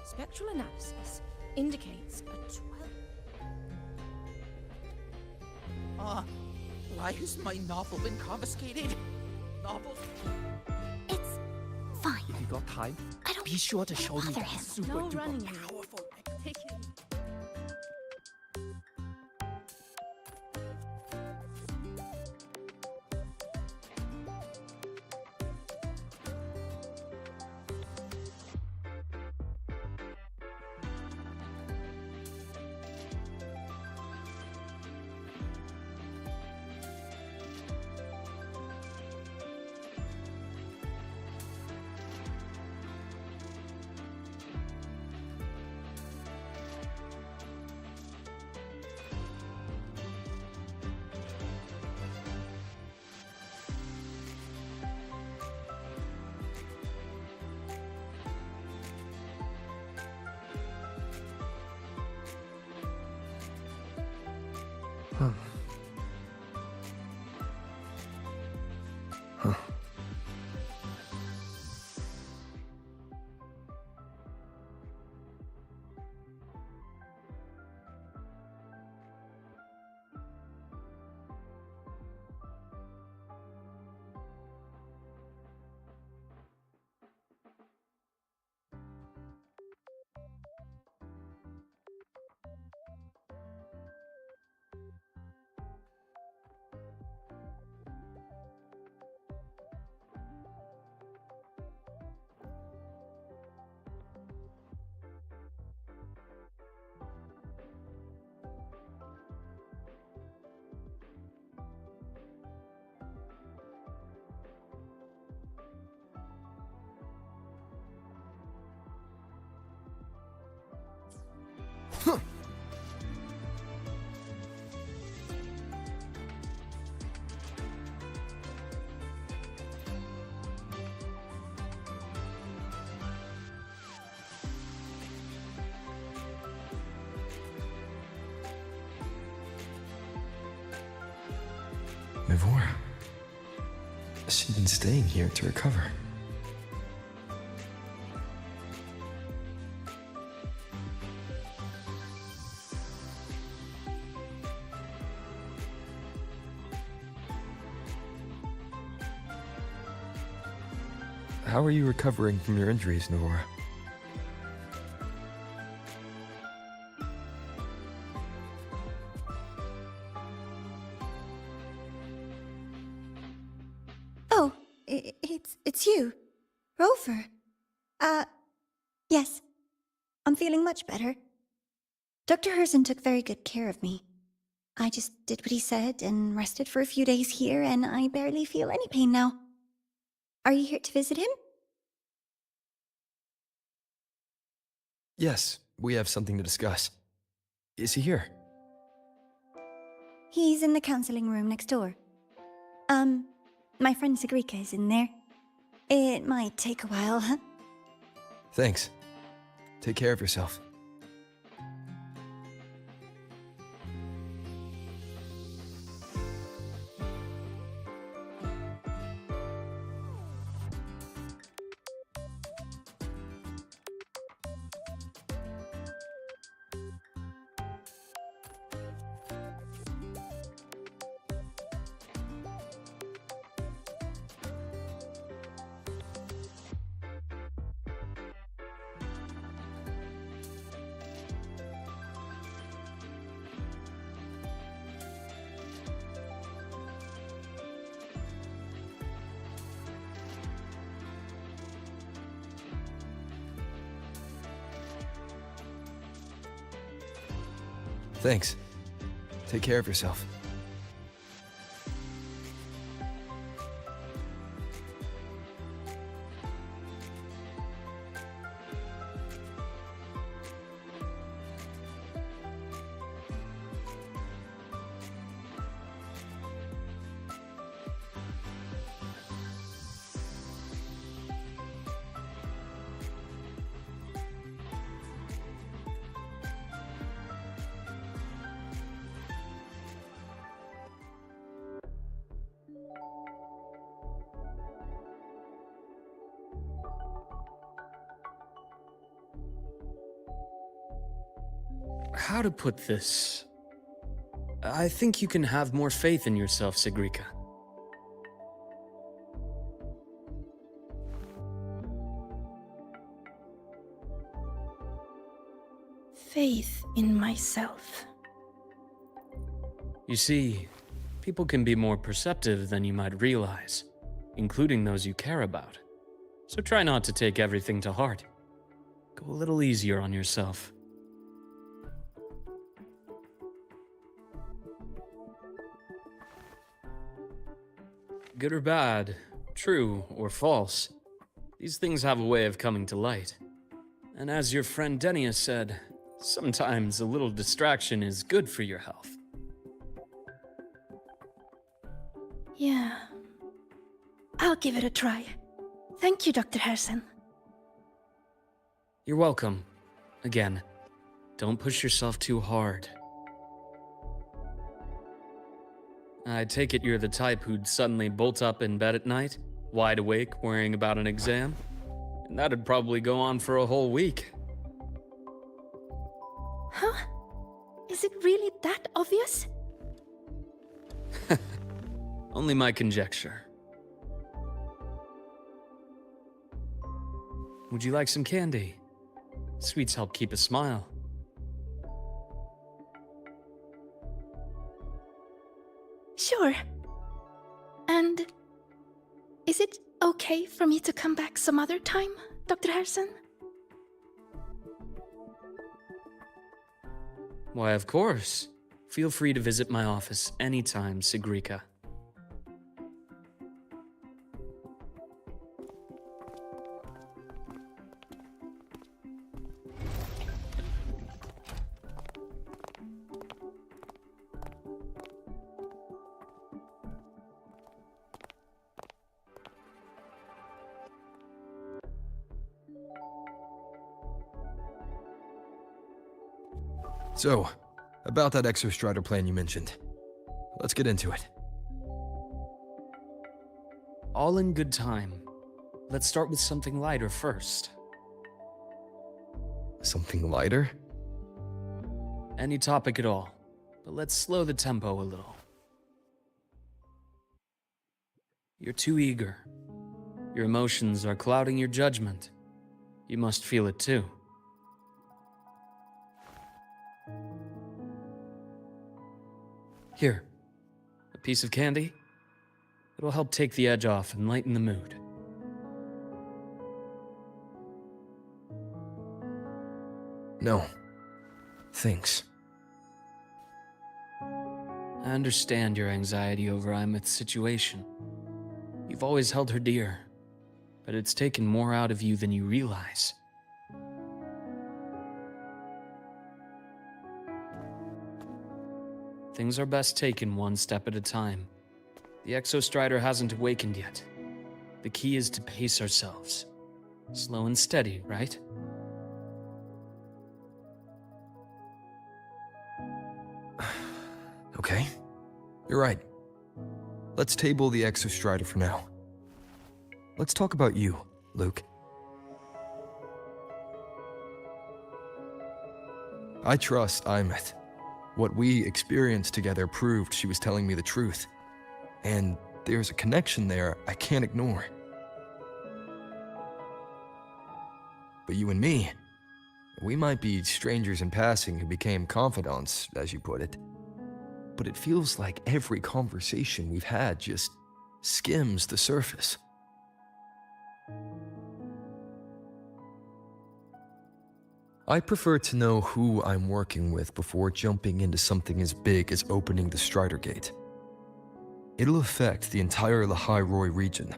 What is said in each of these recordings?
Spectral analysis indicates a 12. Why has my novel been confiscated? Novels? It's fine. If you got time, I don't be sure to show me bother that him. super No duper running here. powerful. Take it. Huh. Huh. Huh. Mivora. She's been staying here to recover. How are you recovering from your injuries, Navora? Oh, it's you, Rover. Yes. I'm feeling much better. Dr. Herzen took very good care of me. I just did what he said and rested for a few days here, and I barely feel any pain now. Are you here to visit him? Yes, we have something to discuss. Is he here? He's in the counseling room next door. My friend Sigrika is in there. It might take a while, huh? Thanks. Take care of yourself. Thanks. Take care of yourself. How to put this? I think you can have more faith in yourself, Sigrika. Faith in myself. You see, people can be more perceptive than you might realize, including those you care about. So try not to take everything to heart. Go a little easier on yourself. Good or bad, true or false, these things have a way of coming to light. And as your friend Denia said, sometimes a little distraction is good for your health. Yeah. I'll give it a try. Thank you, Dr. Harrison. You're welcome. Again, don't push yourself too hard. I take it you're the type who'd suddenly bolt up in bed at night, wide awake, worrying about an exam? And that'd probably go on for a whole week. Huh? Is it really that obvious? Only my conjecture. Would you like some candy? Sweets help keep a smile. Sure. And is it okay for me to come back some other time, Dr. Harrison? Why, of course. Feel free to visit my office anytime, Sigrika. So, about that Exostrider plan you mentioned. Let's get into it. All in good time. Let's start with something lighter first. Something lighter? Any topic at all, but let's slow the tempo a little. You're too eager. Your emotions are clouding your judgment. You must feel it too. Here, a piece of candy. It'll help take the edge off and lighten the mood. No. Thanks. I understand your anxiety over Imeth's situation. You've always held her dear, but it's taken more out of you than you realize. Things are best taken one step at a time. The Exostrider hasn't awakened yet. The key is to pace ourselves. Slow and steady, right? Okay. You're right. Let's table the Exostrider for now. Let's talk about you, Luke. I trust Imeth. What we experienced together proved she was telling me the truth. And there's a connection there I can't ignore. But you and me, we might be strangers in passing who became confidants, as you put it. But it feels like every conversation we've had just skims the surface. I prefer to know who I'm working with before jumping into something as big as opening the Strider Gate. It'll affect the entire Lahai-Roi region.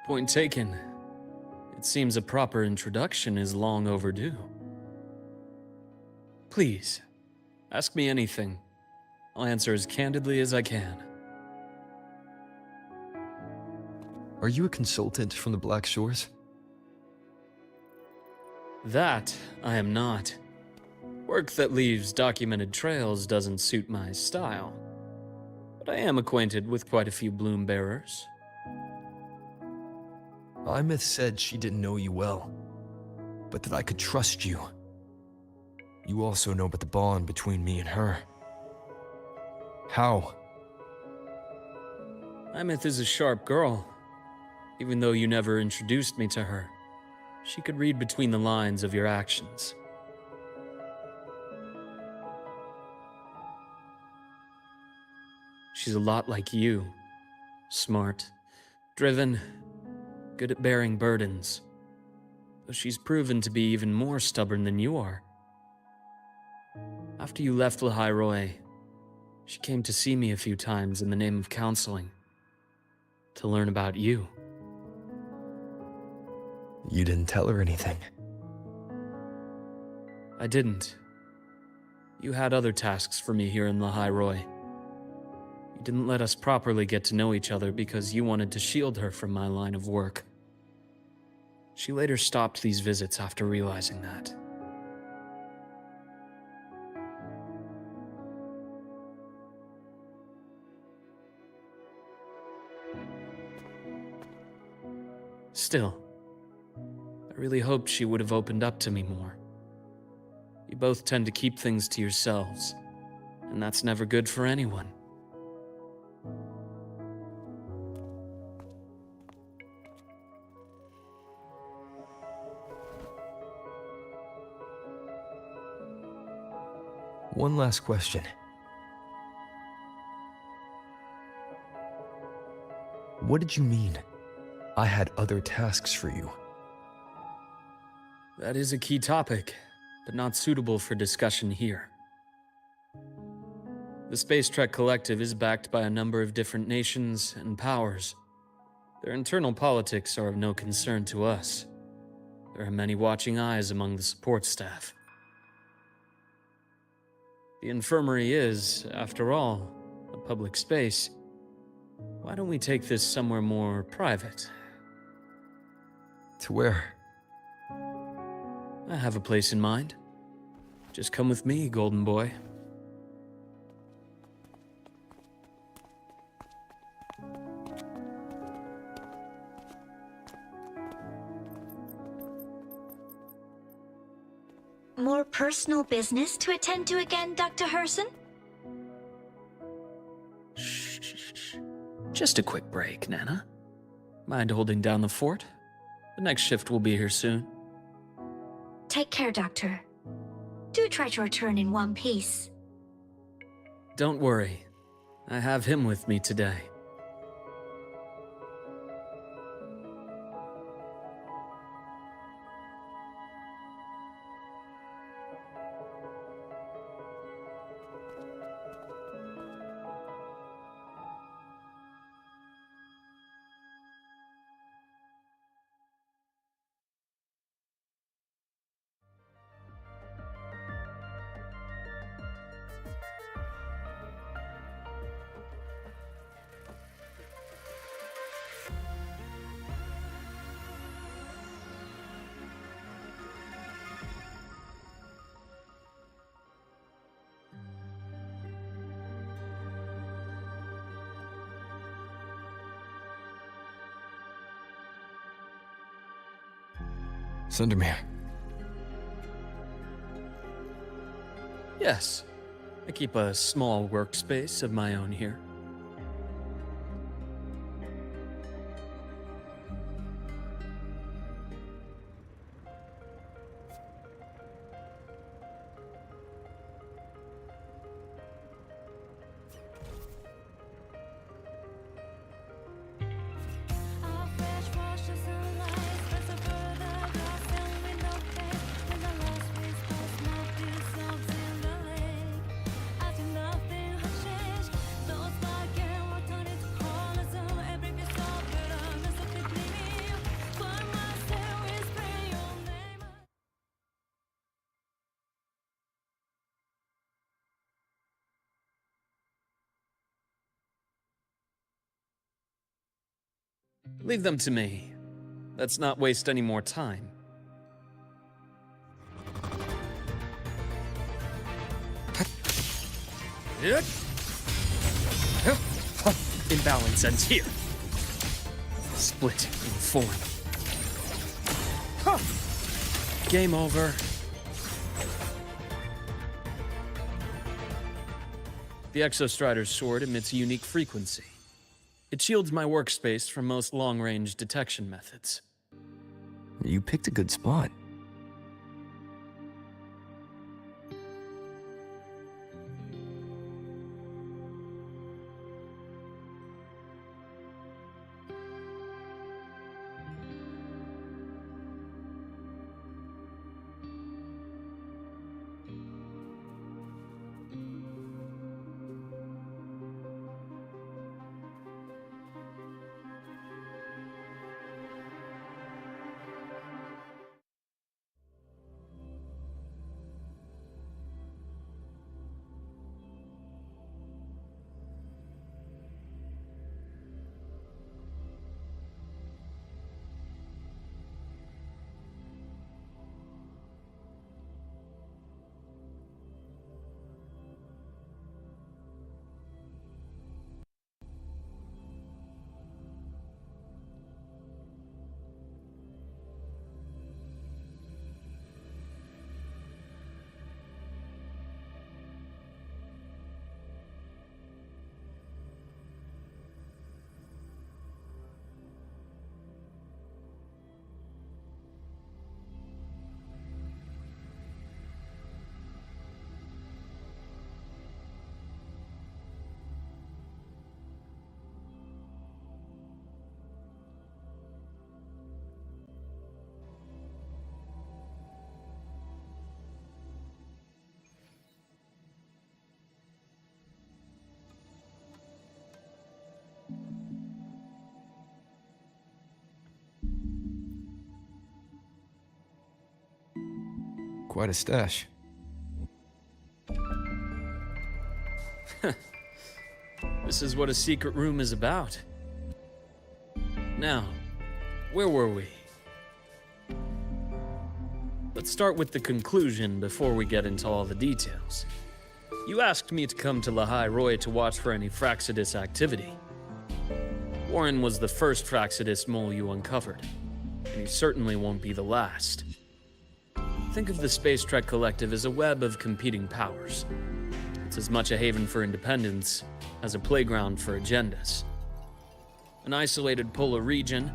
Point taken. It seems a proper introduction is long overdue. Please, ask me anything. I'll answer as candidly as I can. Are you a consultant from the Black Shores? That I am not. Work that leaves documented trails doesn't suit my style. But I am acquainted with quite a few bloom bearers. Imeth said she didn't know you well. but that I could trust you. You also know about the bond between me and her. How? Imith is a sharp girl. Even though you never introduced me to her, she could read between the lines of your actions. She's a lot like you. Smart, driven, good at bearing burdens. Though she's proven to be even more stubborn than you are. After you left Lahairoi, she came to see me a few times in the name of counseling. To learn about you. You didn't tell her anything. I didn't. You had other tasks for me here in Lahairoi. You didn't let us properly get to know each other because you wanted to shield her from my line of work. She later stopped these visits after realizing that. Still, I really hoped she would have opened up to me more. You both tend to keep things to yourselves, and that's never good for anyone. One last question. What did you mean? I had other tasks for you. That is a key topic, but not suitable for discussion here. The Space Trek Collective is backed by a number of different nations and powers. Their internal politics are of no concern to us. There are many watching eyes among the support staff. The infirmary is, after all, a public space. Why don't we take this somewhere more private? To where? I have a place in mind. Just come with me, Golden Boy. More personal business to attend to again, Dr. Herson? Shh. Just a quick break, Nana. Mind holding down the fort? The next shift will be here soon. Take care, Doctor. Do try to return in one piece. Don't worry. I have him with me today. Sundermere. Yes. I keep a small workspace of my own here. Leave them to me. Let's not waste any more time. Imbalance ends here. Split in form. game over. The Exostrider's sword emits a unique frequency. It shields my workspace from most long-range detection methods. You picked a good spot. Quite a stash. This is what a secret room is about. Now, where were we? Let's start with the conclusion before we get into all the details. You asked me to come to Lahai Roy to watch for any Fraxidus activity. Warren was the first Fraxidus mole you uncovered, and he certainly won't be the last. Think of the Space Trek Collective as a web of competing powers. It's as much a haven for independence as a playground for agendas. An isolated polar region,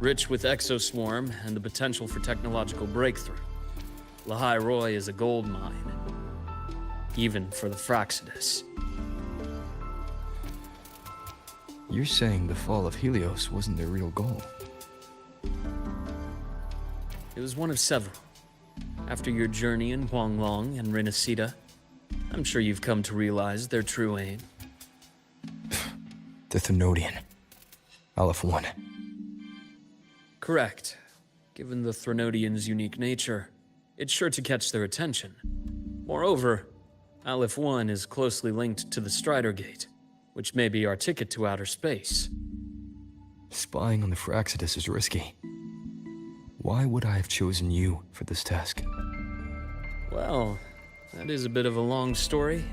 rich with exoswarm and the potential for technological breakthrough. Lahai Roy is a gold mine, even for the Fraxidus. You're saying the fall of Helios wasn't their real goal? It was one of several. After your journey in Huanglong and Renacida, I'm sure you've come to realize their true aim. The Thenodian. Aleph 1. Correct. Given the Threnodian's unique nature, it's sure to catch their attention. Moreover, Aleph 1 is closely linked to the Strider Gate, which may be our ticket to outer space. Spying on the Fraxidus is risky. Why would I have chosen you for this task? Well, that is a bit of a long story.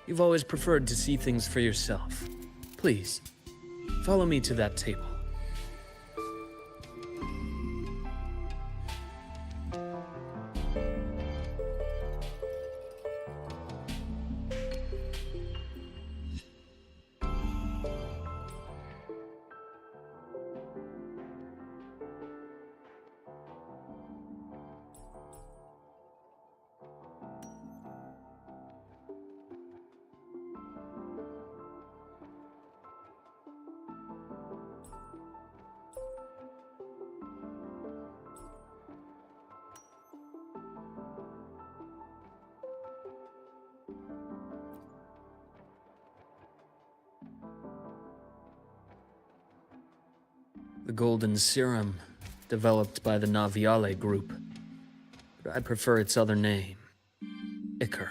You've always preferred to see things for yourself. Please, follow me to that table. The golden serum, developed by the Naviale group. But I prefer its other name, Ichor.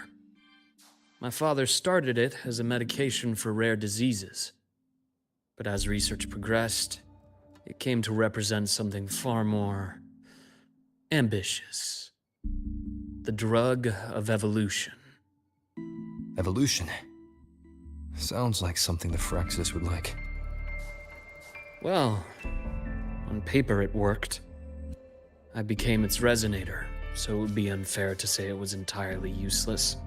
My father started it as a medication for rare diseases. But as research progressed, it came to represent something far more ambitious. The drug of evolution. Evolution? Sounds like something the Fraxis would like. Well, on paper it worked. I became its resonator, so it would be unfair to say it was entirely useless.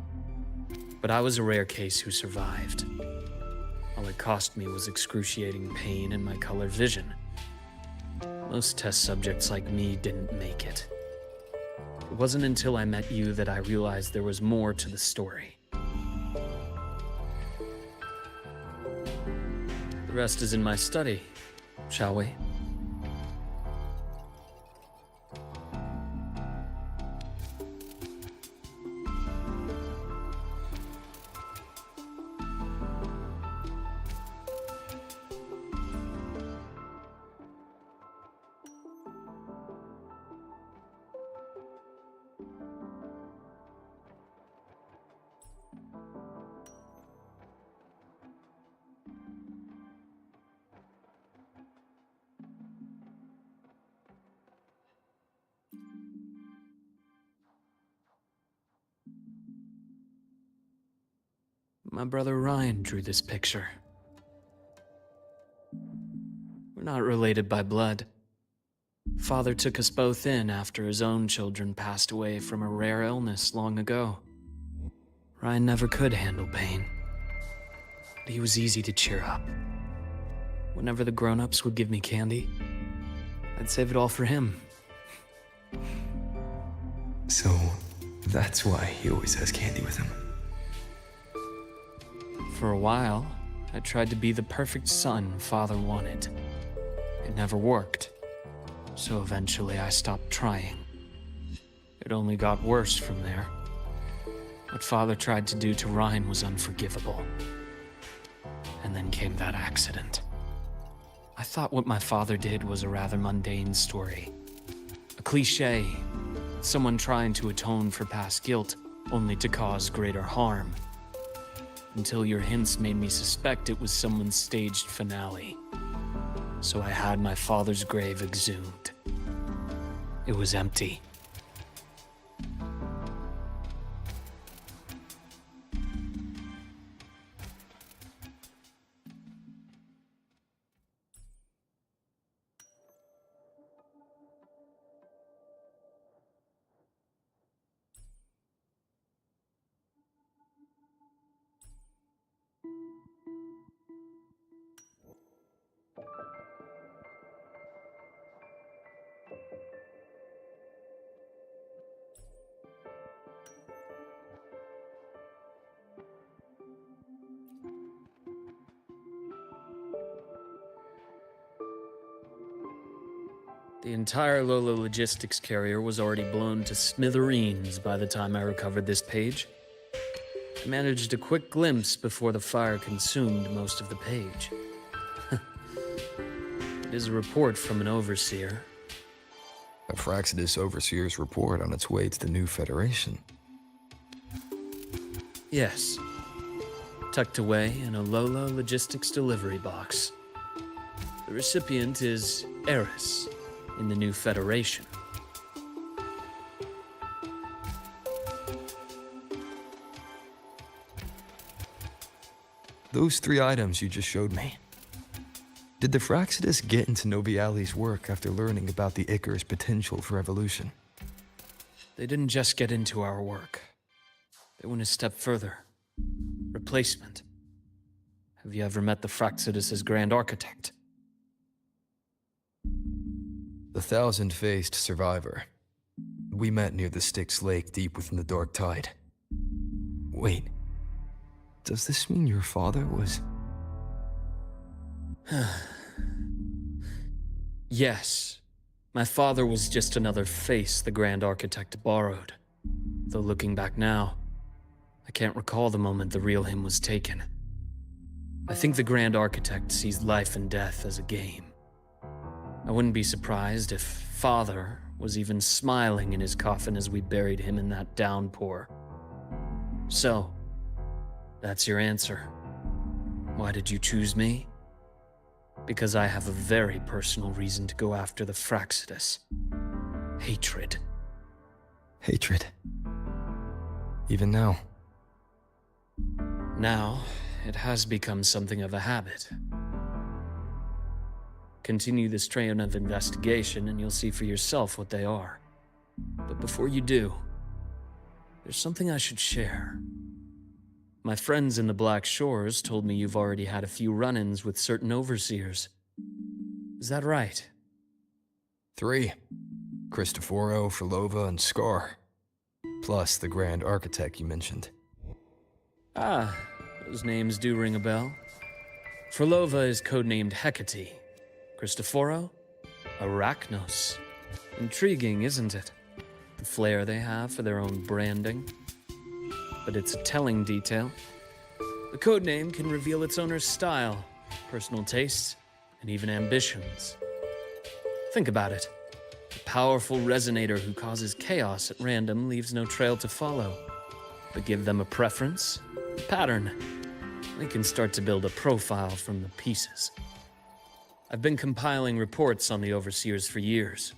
But I was a rare case who survived. All it cost me was excruciating pain and my color vision. Most test subjects like me didn't make it. It wasn't until I met you that I realized there was more to the story. The rest is in my study, shall we? My brother Ryan drew this picture. We're not related by blood. Father took us both in after his own children passed away from a rare illness long ago. Ryan never could handle pain, but he was easy to cheer up. Whenever the grown-ups would give me candy, I'd save it all for him. So, that's why he always has candy with him. For a while, I tried to be the perfect son Father wanted. It never worked, so eventually I stopped trying. It only got worse from there. What Father tried to do to Ryan was unforgivable. And then came that accident. I thought what my father did was a rather mundane story. A cliché, someone trying to atone for past guilt, only to cause greater harm. Until your hints made me suspect it was someone's staged finale. So I had my father's grave exhumed. It was empty. The entire Lola logistics carrier was already blown to smithereens by the time I recovered this page. I managed a quick glimpse before the fire consumed most of the page. It is a report from an overseer. A Fraxidus Overseer's report on its way to the new Federation. Yes. Tucked away in a Lola logistics delivery box. The recipient is Eris in the new Federation. Those 3 items you just showed me. Did the Fraxidus get into Noviali's work after learning about the Icar's potential for evolution? They didn't just get into our work. They went a step further. Replacement. Have you ever met the Fraxidus' Grand Architect? The thousand-faced survivor. We met near the Styx Lake deep within the Dark Tide. Wait. Does this mean your father was... Yes. My father was just another face the Grand Architect borrowed. Though looking back now, I can't recall the moment the real him was taken. I think the Grand Architect sees life and death as a game. I wouldn't be surprised if Father was even smiling in his coffin as we buried him in that downpour. So, that's your answer. Why did you choose me? Because I have a very personal reason to go after the Fraxidus. Hatred. Hatred. Even now. Now, it has become something of a habit. continue this train of investigation and you'll see for yourself what they are. But before you do, there's something I should share. My friends in the Black Shores told me you've already had a few run-ins with certain overseers. Is that right? 3. Cristoforo, Frolova, and Scar. Plus the Grand Architect you mentioned. Ah, those names do ring a bell. Frolova is codenamed Hecate. Cristoforo? Arachnos. Intriguing, isn't it? The flair they have for their own branding. But it's a telling detail. The codename can reveal its owner's style, personal tastes, and even ambitions. Think about it. A powerful resonator who causes chaos at random leaves no trail to follow. But give them a preference, a pattern. They can start to build a profile from the pieces. I've been compiling reports on the Overseers for years.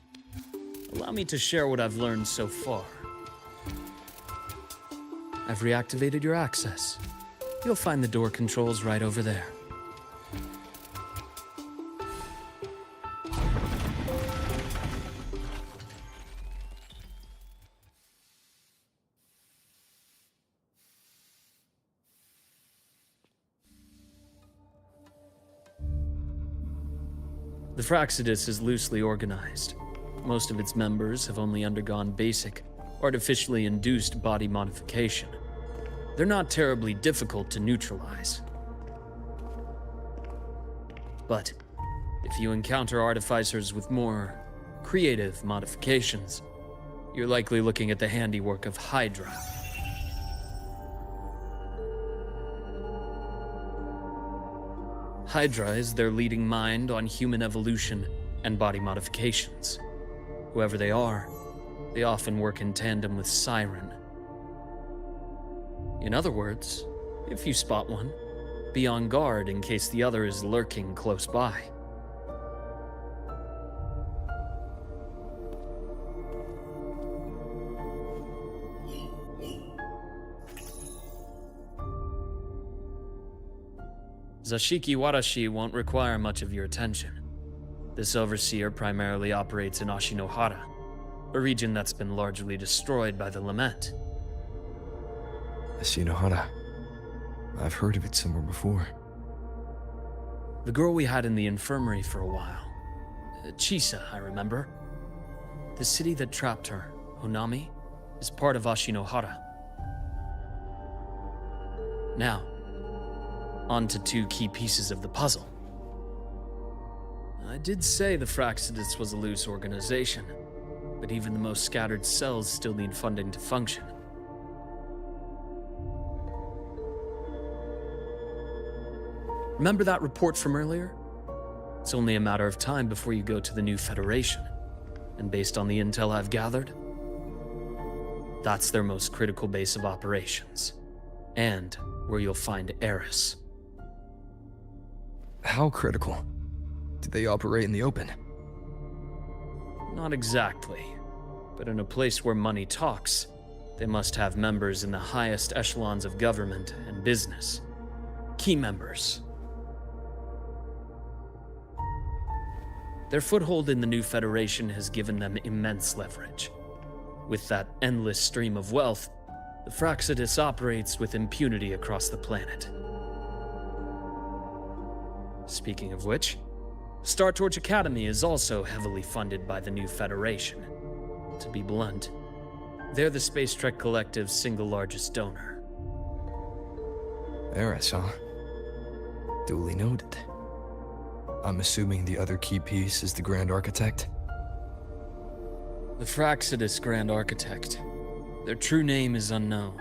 Allow me to share what I've learned so far. I've reactivated your access. You'll find the door controls right over there. The Fraxidus is loosely organized. Most of its members have only undergone basic, artificially induced body modification. They're not terribly difficult to neutralize. But if you encounter artificers with more creative modifications, you're likely looking at the handiwork of Hydra. Hydra is their leading mind on human evolution and body modifications. Whoever they are, they often work in tandem with Siren. In other words, if you spot one, be on guard in case the other is lurking close by. Zashiki Warashi won't require much of your attention. This overseer primarily operates in Ashinohara, a region that's been largely destroyed by the Lament. Ashinohara. I've heard of it somewhere before. The girl we had in the infirmary for a while. Chisa, I remember. The city that trapped her, Honami, is part of Ashinohara. Now, on to 2 key pieces of the puzzle. I did say the Fraxidus was a loose organization, but even the most scattered cells still need funding to function. Remember that report from earlier? It's only a matter of time before you go to the new Federation. And based on the intel I've gathered, that's their most critical base of operations. And where you'll find Eris. How critical? Do they operate in the open? Not exactly. But in a place where money talks, they must have members in the highest echelons of government and business. Key members. Their foothold in the new Federation has given them immense leverage. With that endless stream of wealth, the Fraxidus operates with impunity across the planet. Speaking of which, Star Torch Academy is also heavily funded by the new Federation. To be blunt, they're the Space Trek Collective's single largest donor. Eris, huh? Duly noted. I'm assuming the other key piece is the Grand Architect? The Fraxidus Grand Architect. Their true name is unknown.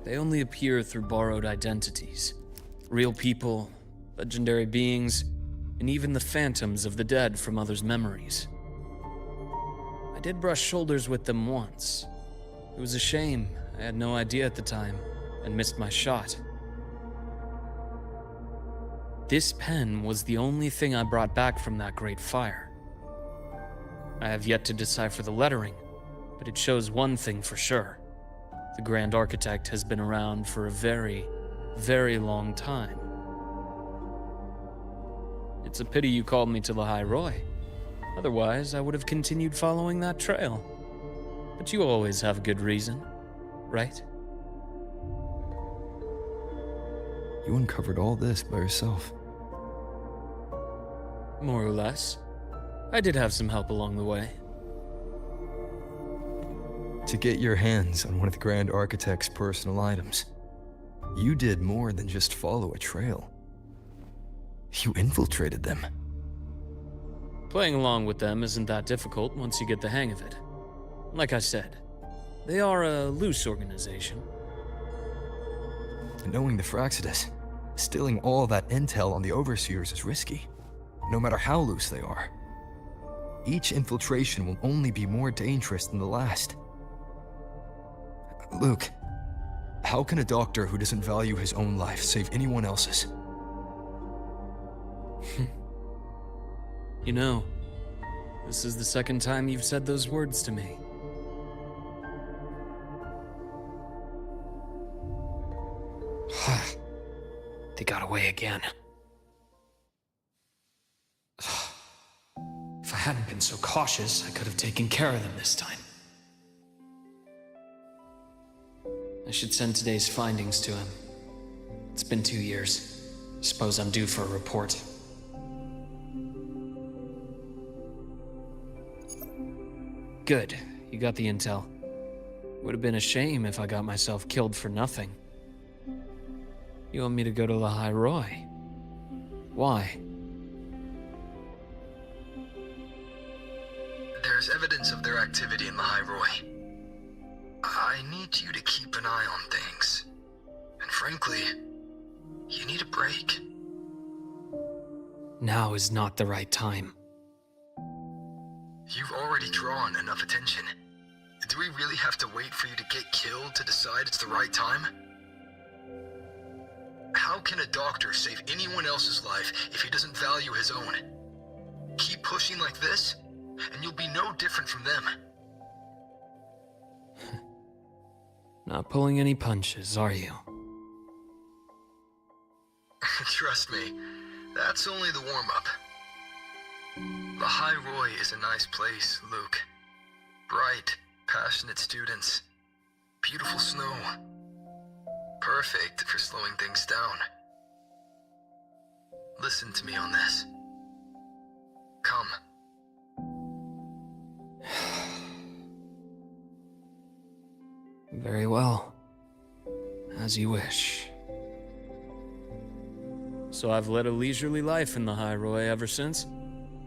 They only appear through borrowed identities. Real people, legendary beings, and even the phantoms of the dead from others' memories. I did brush shoulders with them once. It was a shame. I had no idea at the time, and missed my shot. This pen was the only thing I brought back from that great fire. I have yet to decipher the lettering, but it shows one thing for sure. The Grand Architect has been around for a very, very long time. It's a pity you called me to the High Roy. Otherwise, I would have continued following that trail. But you always have a good reason, right? You uncovered all this by yourself. More or less. I did have some help along the way. To get your hands on one of the Grand Architect's personal items, you did more than just follow a trail. You infiltrated them. Playing along with them isn't that difficult once you get the hang of it. Like I said, they are a loose organization. And knowing the Fraxidus, stealing all that intel on the Overseers is risky, no matter how loose they are. Each infiltration will only be more dangerous than the last. Luke, how can a doctor who doesn't value his own life save anyone else's? You know, this is the second time you've said those words to me. They got away again. If I hadn't been so cautious, I could have taken care of them this time. I should send today's findings to him. It's been 2 years. Suppose I'm due for a report. Good. You got the intel. Would have been a shame if I got myself killed for nothing. You want me to go to the High Roy? Why? There's evidence of their activity in the High Roy. I need you to keep an eye on things. And frankly, you need a break. Now is not the right time. You've already drawn enough attention. Do we really have to wait for you to get killed to decide it's the right time? How can a doctor save anyone else's life if he doesn't value his own? Keep pushing like this, and you'll be no different from them. Not pulling any punches, are you? Trust me, that's only the warm-up. The High Roy is a nice place, Luke. Bright, passionate students. Beautiful snow. Perfect for slowing things down. Listen to me on this. Come. Very well. As you wish. So I've led a leisurely life in the High Roy ever since?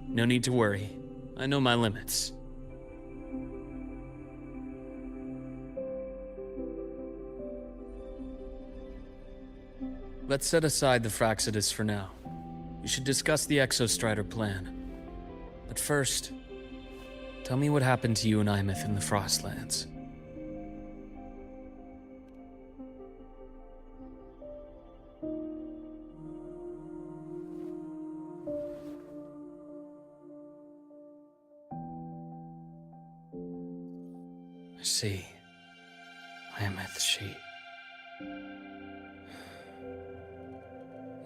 No need to worry. I know my limits. Let's set aside the Fraxidus for now. We should discuss the Exostrider plan. But first, tell me what happened to you and Imeth in the Frostlands. I see. Imeth, she...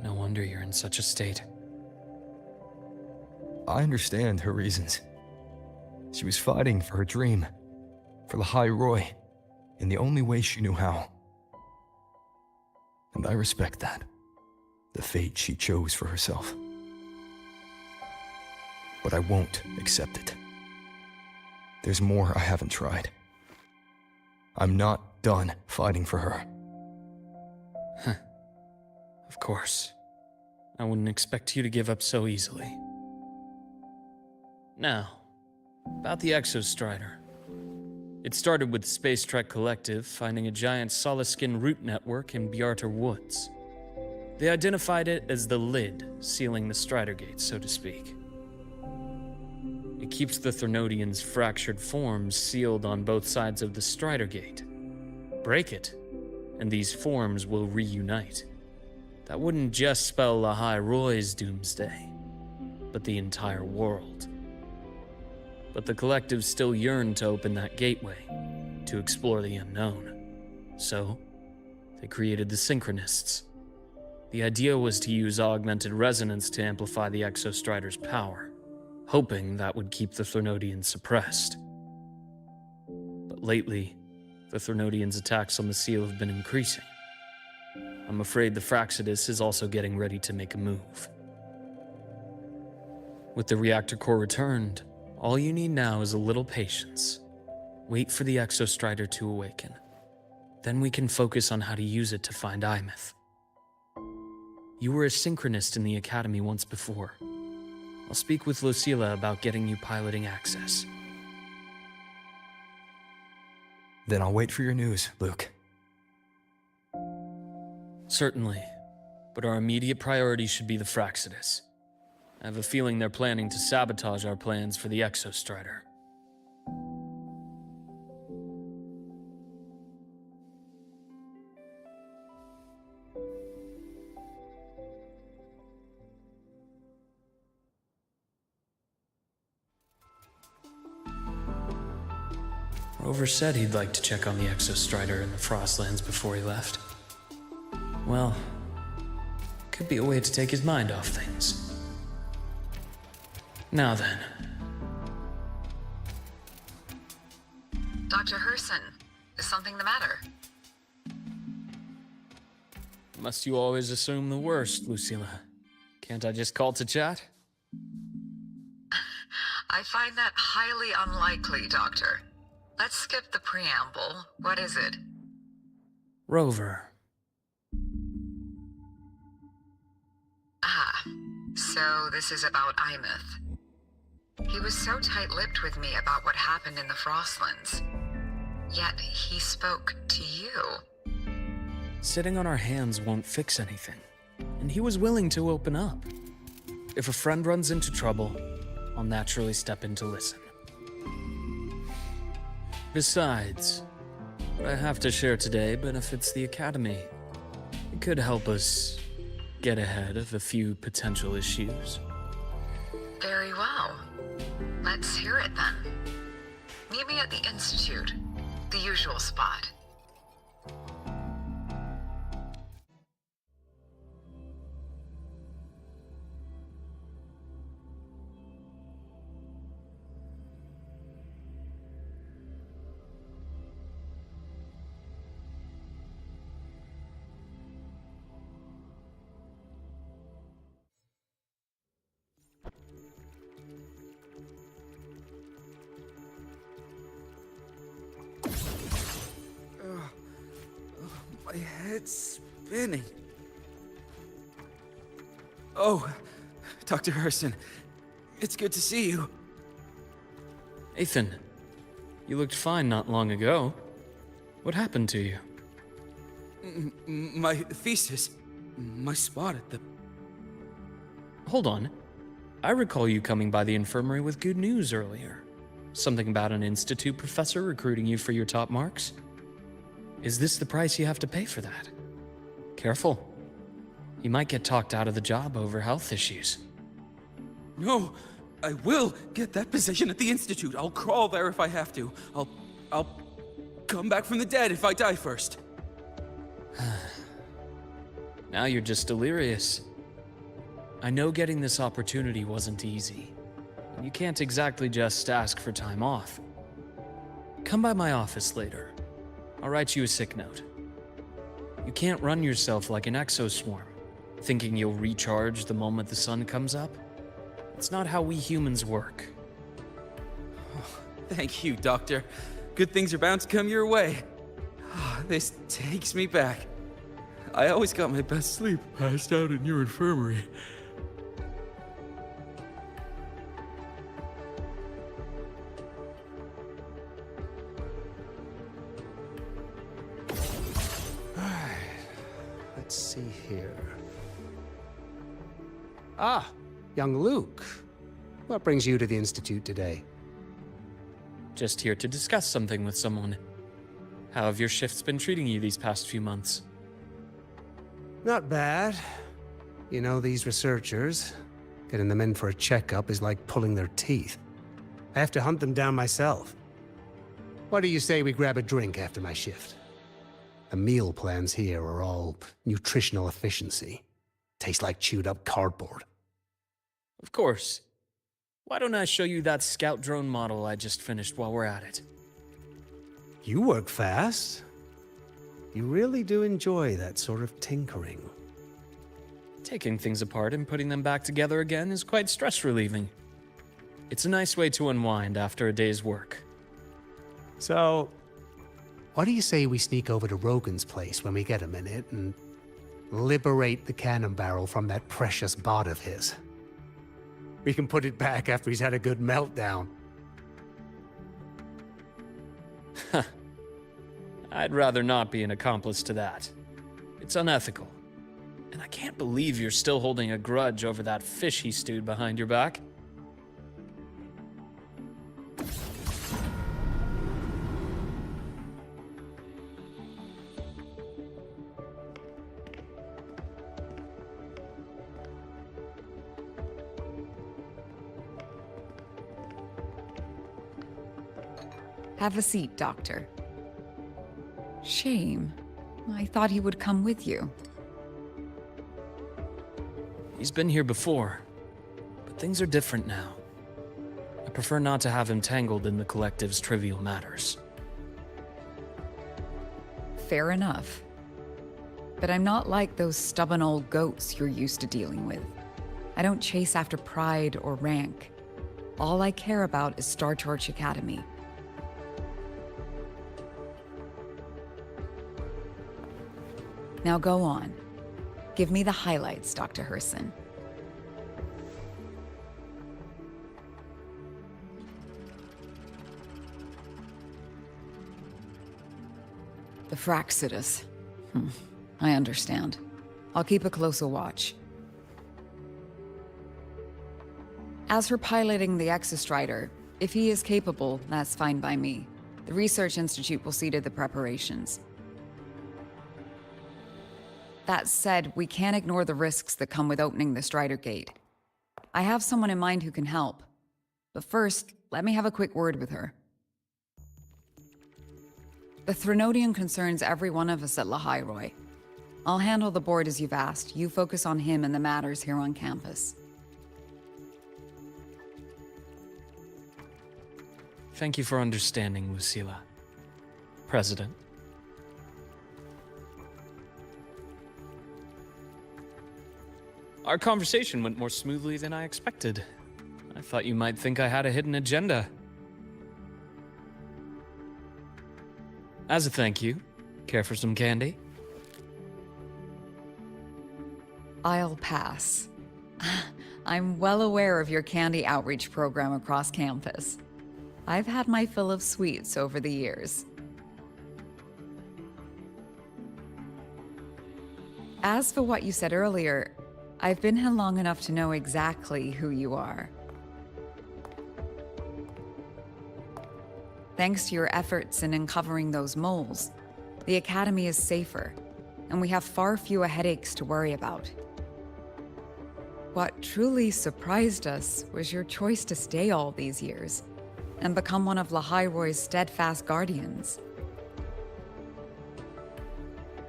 No wonder you're in such a state. I understand her reasons. She was fighting for her dream, for the High Roy, in the only way she knew how. And I respect that, the fate she chose for herself. But I won't accept it. There's more I haven't tried. I'm not done fighting for her. Of course. I wouldn't expect you to give up so easily. Now, about the Exostrider. It started with the Space Trek Collective finding a giant Solaskin root network in Bjartar Woods. They identified it as the lid, sealing the Strider Gate, so to speak. It keeps the Thernodians' fractured forms sealed on both sides of the Strider Gate. Break it, and these forms will reunite. That wouldn't just spell the High Roy's doomsday, but the entire world. But the Collective still yearned to open that gateway, to explore the unknown. So, they created the Synchronists. The idea was to use augmented resonance to amplify the Exostrider's power, hoping that would keep the Threnodians suppressed. But lately, the Threnodians' attacks on the seal have been increasing. I'm afraid the Fraxidus is also getting ready to make a move. With the reactor core returned, all you need now is a little patience. Wait for the Exostrider to awaken. Then we can focus on how to use it to find Imeth. You were a synchronist in the Academy once before. I'll speak with Lucilla about getting you piloting access. Then I'll wait for your news, Luke. Certainly, but our immediate priority should be the Fraxidus. I have a feeling they're planning to sabotage our plans for the Exostrider. Rover said he'd like to check on the Exostrider in the Frostlands before he left. Well, could be a way to take his mind off things. Now then. Dr. Herson, is something the matter? Must you always assume the worst, Lucilla? Can't I just call to chat? I find that highly unlikely, Doctor. Let's skip the preamble. What is it? Rover. Ah, so this is about Imeth. He was so tight-lipped with me about what happened in the Frostlands. Yet he spoke to you. Sitting on our hands won't fix anything, and he was willing to open up. If a friend runs into trouble, I'll naturally step in to listen. Besides, what I have to share today benefits the Academy. It could help us get ahead of a few potential issues. Very well. Let's hear it then. Meet me at the Institute, the usual spot. My head's spinning. Oh, Dr. Herson, it's good to see you. Ethan, you looked fine not long ago. What happened to you? My thesis, my spot at the... Hold on. I recall you coming by the infirmary with good news earlier. Something about an institute professor recruiting you for your top marks? Is this the price you have to pay for that? Careful. You might get talked out of the job over health issues. No, I will get that position at the Institute. I'll crawl there if I have to. I'll come back from the dead if I die first. Now you're just delirious. I know getting this opportunity wasn't easy. You can't exactly just ask for time off. Come by my office later. I'll write you a sick note. You can't run yourself like an exoswarm, thinking you'll recharge the moment the sun comes up. It's not how we humans work. Oh, thank you, Doctor. Good things are bound to come your way. This takes me back. I always got my best sleep passed out in your infirmary. Let's see here. Ah, young Luke. What brings you to the Institute today? Just here to discuss something with someone. How have your shifts been treating you these past few months? Not bad. You know, these researchers, getting them in for a checkup is like pulling their teeth. I have to hunt them down myself. What do you say we grab a drink after my shift? The meal plans here are all nutritional efficiency. taste like chewed up cardboard. Of course. Why don't I show you that scout drone model I just finished while we're at it? You work fast. You really do enjoy that sort of tinkering. Taking things apart and putting them back together again is quite stress relieving. It's a nice way to unwind after a day's work. So, what do you say we sneak over to Rogan's place when we get a minute and liberate the cannon barrel from that precious bot of his? We can put it back after he's had a good meltdown. I'd rather not be an accomplice to that. It's unethical. And I can't believe you're still holding a grudge over that fish he stewed behind your back. Have a seat, Doctor. Shame. I thought he would come with you. He's been here before, but things are different now. I prefer not to have him tangled in the collective's trivial matters. Fair enough. But I'm not like those stubborn old goats you're used to dealing with. I don't chase after pride or rank. All I care about is Star Torch Academy. Now go on. Give me the highlights, Dr. Herson. The Fraxidus. I understand. I'll keep a closer watch. As for piloting the Exostrider, if he is capable, that's fine by me. The Research Institute will see to the preparations. That said, we can't ignore the risks that come with opening the Strider Gate. I have someone in mind who can help. But first, let me have a quick word with her. The Threnodian concerns every one of us at Lahairoi. I'll handle the board as you've asked. You focus on him and the matters here on campus. Thank you for understanding, Lucilla. President. Our conversation went more smoothly than I expected. I thought you might think I had a hidden agenda. As a thank you, care for some candy? I'll pass. I'm well aware of your candy outreach program across campus. I've had my fill of sweets over the years. As for what you said earlier, I've been here long enough to know exactly who you are. Thanks to your efforts in uncovering those moles, the Academy is safer, and we have far fewer headaches to worry about. What truly surprised us was your choice to stay all these years and become one of Lahairoi's steadfast guardians.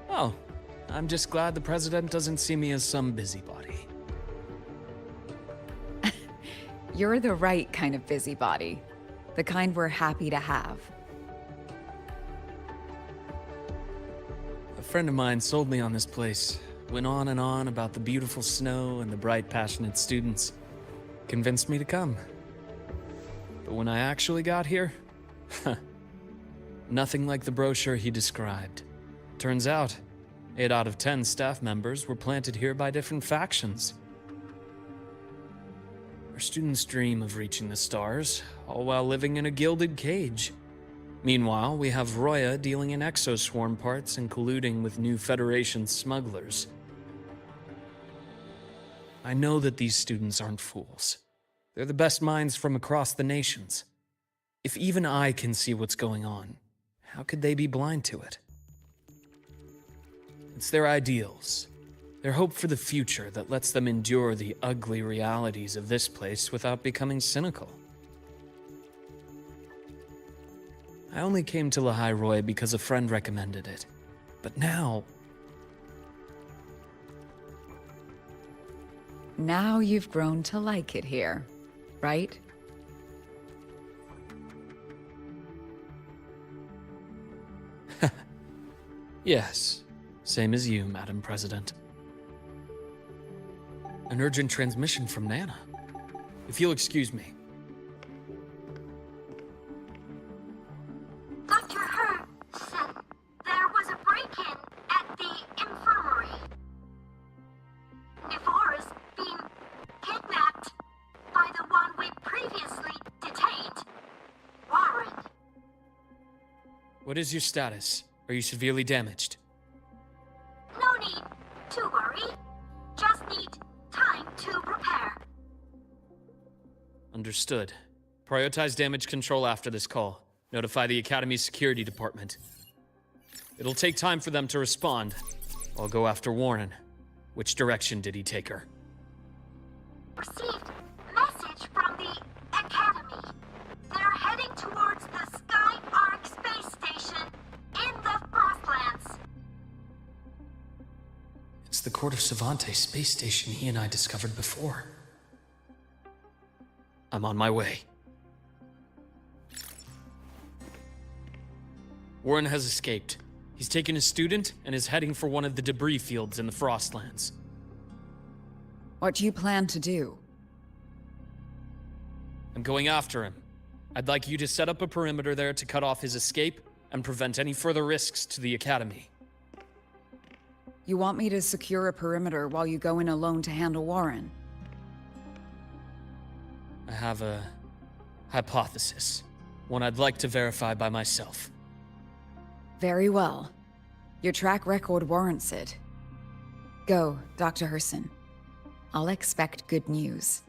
Oh, I'm just glad the President doesn't see me as some busybody. You're the right kind of busybody. The kind we're happy to have. A friend of mine sold me on this place. Went on and on about the beautiful snow and the bright, passionate students. Convinced me to come. But when I actually got here, nothing like the brochure he described. Turns out, 8 out of 10 staff members were planted here by different factions. Our students dream of reaching the stars, all while living in a gilded cage. Meanwhile, we have Roya dealing in exoswarm parts and colluding with new Federation smugglers. I know that these students aren't fools. They're the best minds from across the nations. If even I can see what's going on, how could they be blind to it? It's their ideals, their hope for the future that lets them endure the ugly realities of this place without becoming cynical. I only came to Lahairoi because a friend recommended it. But now... now you've grown to like it here, right? Yes, same as you, Madam President. An urgent transmission from Nana. If you'll excuse me. Dr. Hurd said there was a break-in at the infirmary. Nevora's being kidnapped by the one we previously detained, Warren. What is your status? Are you severely damaged? No need to worry. Just need time to repair. Understood. Prioritize damage control after this call. Notify the Academy's security department. It'll take time for them to respond. I'll go after Warren. Which direction did he take her? Received message from the Academy. They're heading towards the Sky Arc space station in the Frostlands. It's the Court of Savante space station he and I discovered before. I'm on my way. Warren has escaped. He's taken a student and is heading for one of the debris fields in the Frostlands. What do you plan to do? I'm going after him. I'd like you to set up a perimeter there to cut off his escape and prevent any further risks to the Academy. You want me to secure a perimeter while you go in alone to handle Warren? I have a hypothesis. One I'd like to verify by myself. Very well. Your track record warrants it. Go, Dr. Herson. I'll expect good news.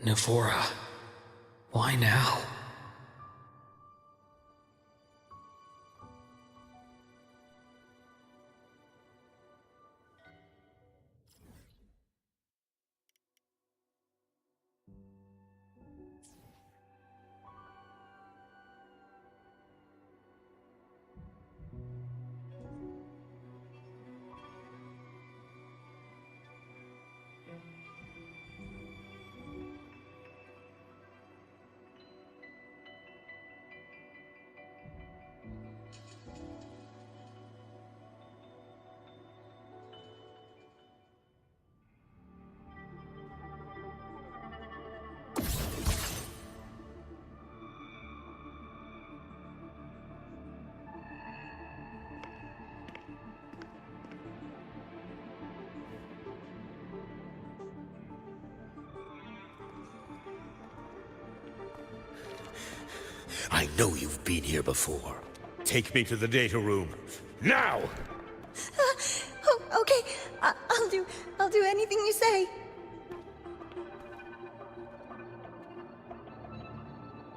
Nevora. Why now? I know you've been here before. Take me to the data room. Now! Okay, I'll do anything you say.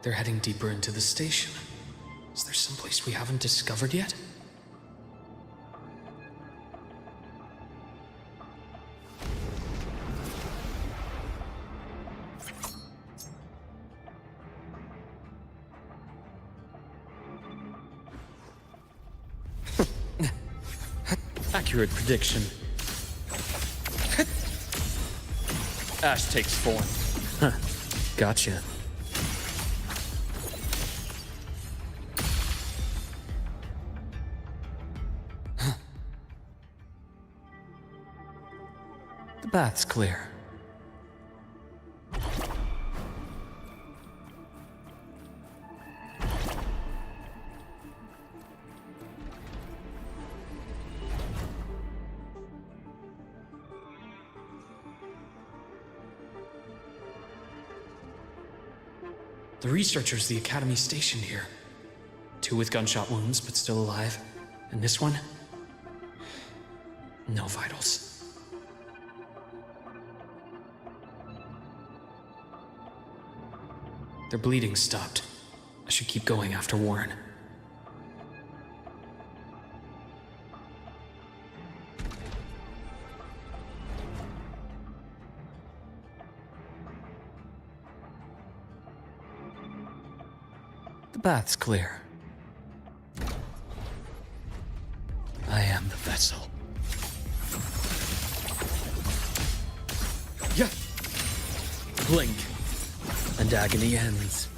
They're heading deeper into the station. Is there someplace we haven't discovered yet? Accurate prediction. Ash takes form. Huh. Gotcha. The bath's clear. The researchers the Academy stationed here. 2 with gunshot wounds, but still alive. And this one? No vitals. Their bleeding stopped. I should keep going after Warren. The bath's clear. I am the vessel. Yeah. Blink, and agony ends.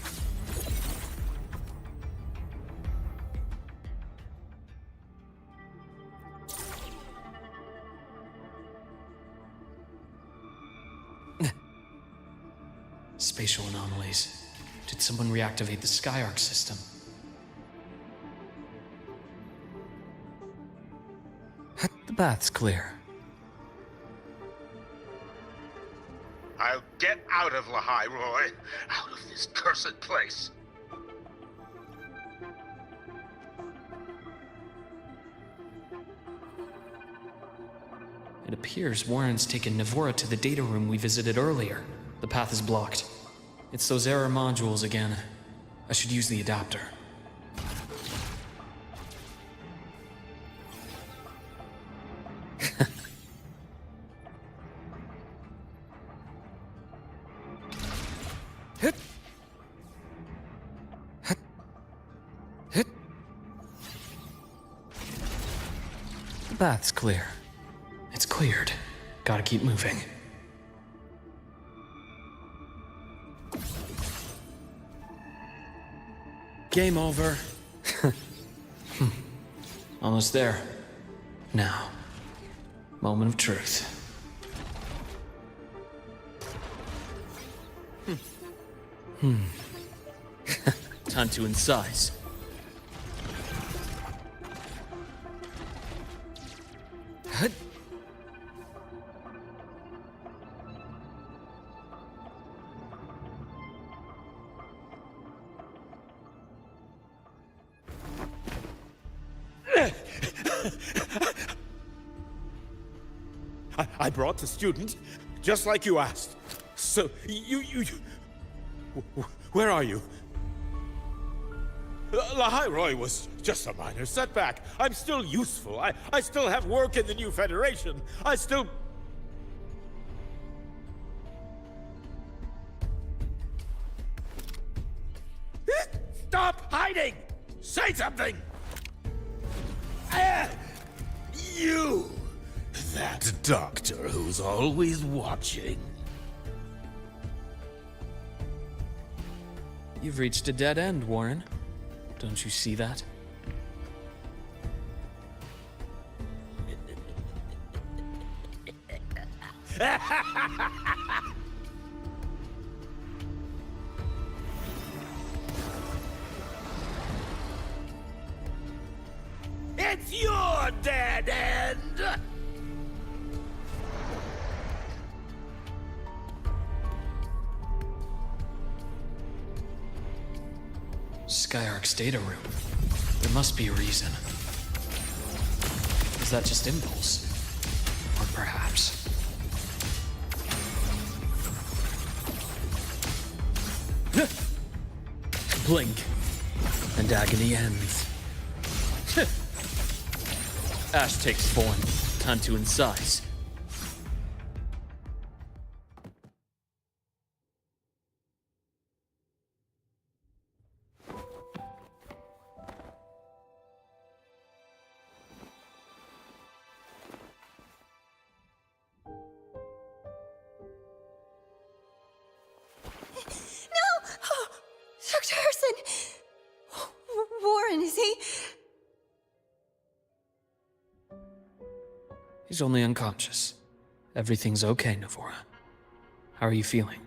Spatial anomalies. Did someone reactivate the Skyarc system? The bath's clear. I'll get out of Lahai, Roy. Out of this cursed place. It appears Warren's taken Navora to the data room we visited earlier. The path is blocked. It's those error modules again. I should use the adapter. Hit. Hit. Hit. The bath's clear. It's cleared. Gotta keep moving. Game over. Almost there. Now, moment of truth. Time to incise. Hut. I brought the student, just like you asked. So, you... Where are you? Lahai Roy was just a minor setback. I'm still useful. I still have work in the new Federation. I still... Stop hiding! Say something! You! That doctor who's always watching. You've reached a dead end, Warren. Don't you see that? It's your dead end! Skyarc's data room. There must be a reason. Is that just impulse? Or perhaps... blink, and agony ends. Ash takes form. Time to incise. Dr. Herson! Warren, is he? He's only unconscious. Everything's okay, Navora. How are you feeling?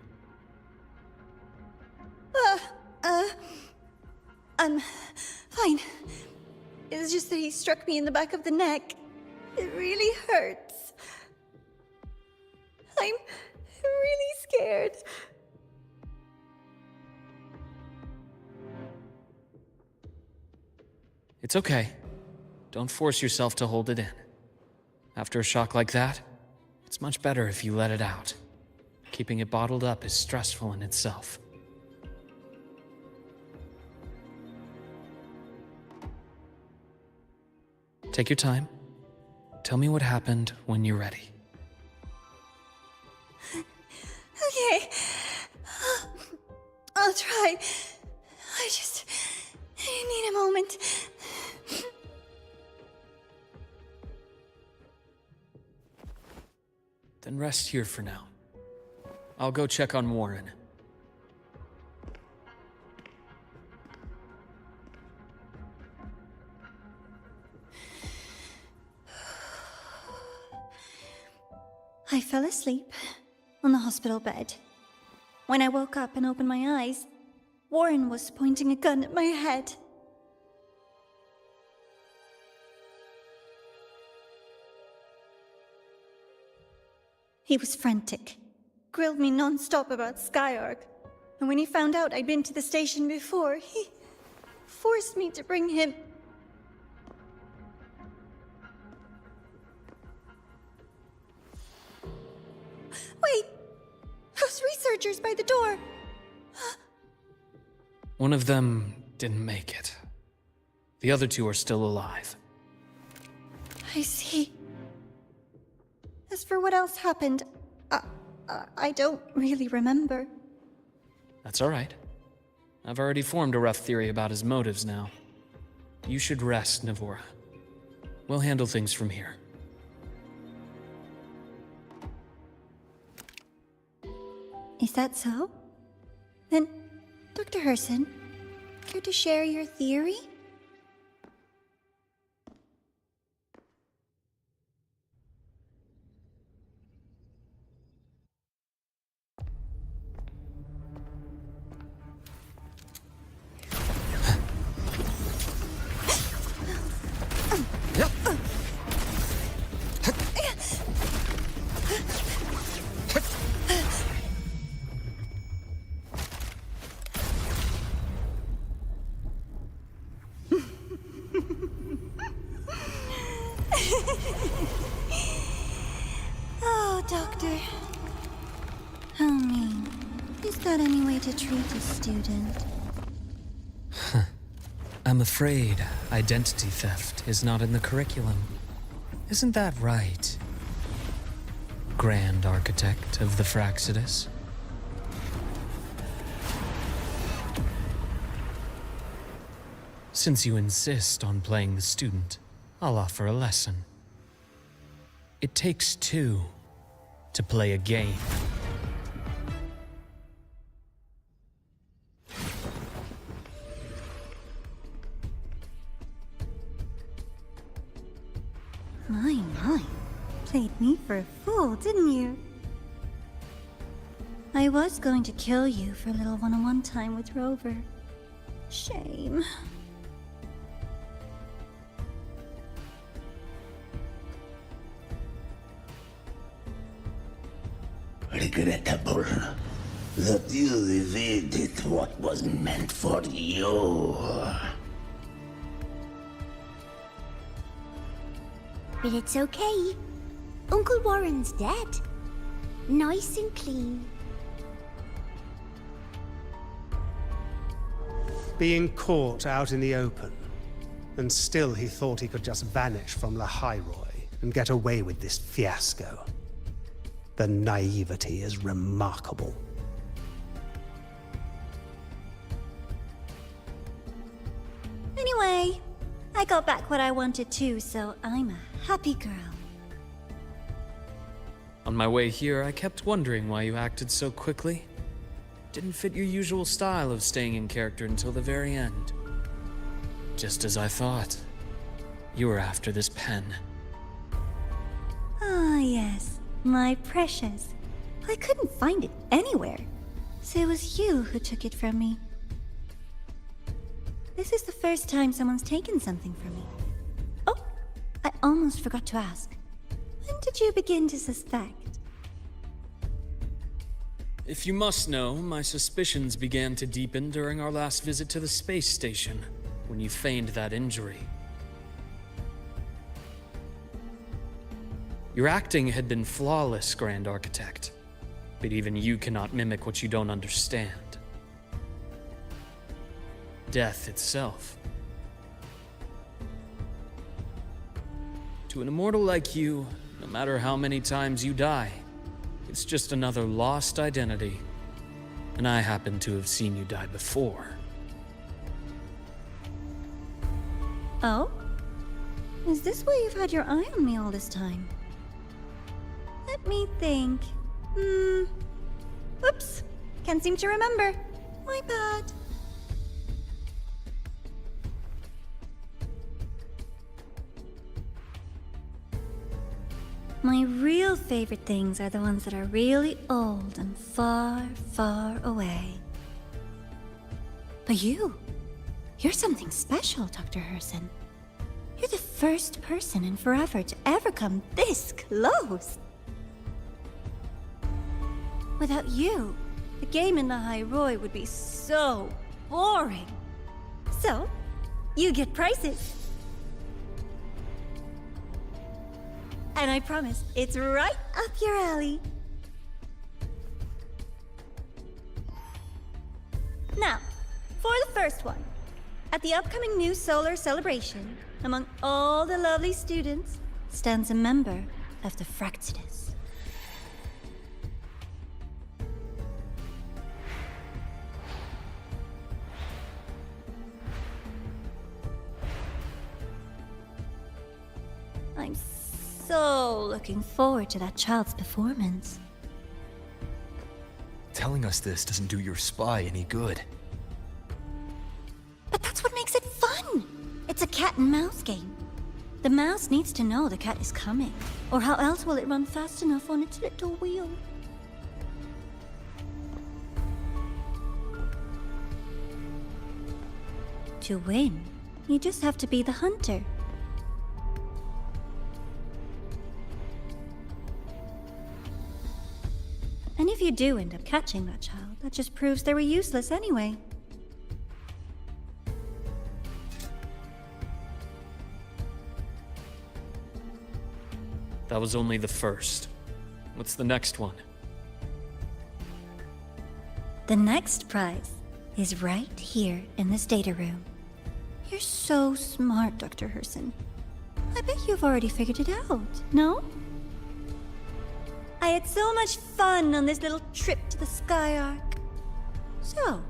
I'm fine. It's just that he struck me in the back of the neck. It really hurts. I'm really scared. It's okay. Don't force yourself to hold it in. After a shock like that, it's much better if you let it out. Keeping it bottled up is stressful in itself. Take your time. Tell me what happened when you're ready. Okay. I'll try. I need a moment. Then rest here for now. I'll go check on Warren. I fell asleep on the hospital bed. When I woke up and opened my eyes, Warren was pointing a gun at my head. He was frantic, grilled me non-stop about Skyark, and when he found out I'd been to the station before, he forced me to bring him. Wait! Those researchers by the door! One of them didn't make it. The other two are still alive. I see. As for what else happened, I don't really remember. That's all right. I've already formed a rough theory about his motives now. You should rest, Navora. We'll handle things from here. Is that so? Then, Dr. Herson, care to share your theory? Oh, Doctor. How mean. Is that any way to treat a student? I'm afraid identity theft is not in the curriculum. Isn't that right, Grand Architect of the Fraxidus? Since you insist on playing the student, I'll offer a lesson. It takes two to play a game. My. Played me for a fool, didn't you? I was going to kill you for a little one-on-one time with Rover. Shame. Regrettable that you evaded what was meant for you. But it's okay. Uncle Warren's dead. Nice and clean. Being caught out in the open. And still he thought he could just vanish from La Hyroi and get away with this fiasco. The naivety is remarkable. Anyway, I got back what I wanted too, so I'm a happy girl. On my way here, I kept wondering why you acted so quickly. Didn't fit your usual style of staying in character until the very end. Just as I thought. You were after this pen. Ah, yes, my precious. I couldn't find it anywhere, so it was you who took it from me. This is the first time someone's taken something from me. Oh, I almost forgot to ask. When did you begin to suspect? If you must know, my suspicions began to deepen during our last visit to the space station, when you feigned that injury. Your acting had been flawless, Grand Architect, but even you cannot mimic what you don't understand. Death itself. To an immortal like you, no matter how many times you die, it's just another lost identity. And I happen to have seen you die before. Oh? Is this why you've had your eye on me all this time? Let me think. Oops. Can't seem to remember. My bad. My real favorite things are the ones that are really old and far, far away. But you're something special, Dr. Herson. You're the first person in forever to ever come this close. Without you, the game in the Hyroi would be so boring. So, you get prizes. And I promise, it's right up your alley. Now, for the first one. At the upcoming new solar celebration, among all the lovely students, stands a member of the Fractidus. I'm so looking forward to that child's performance. Telling us this doesn't do your spy any good. But that's what makes it fun! It's a cat and mouse game. The mouse needs to know the cat is coming, or how else will it run fast enough on its little wheel? To win, you just have to be the hunter. And if you do end up catching that child, that just proves they were useless anyway. That was only the first. What's the next one? The next prize is right here in this data room. You're so smart, Dr. Herson. I bet you've already figured it out, no? I had so much fun on this little trip to the Sky Arc. So,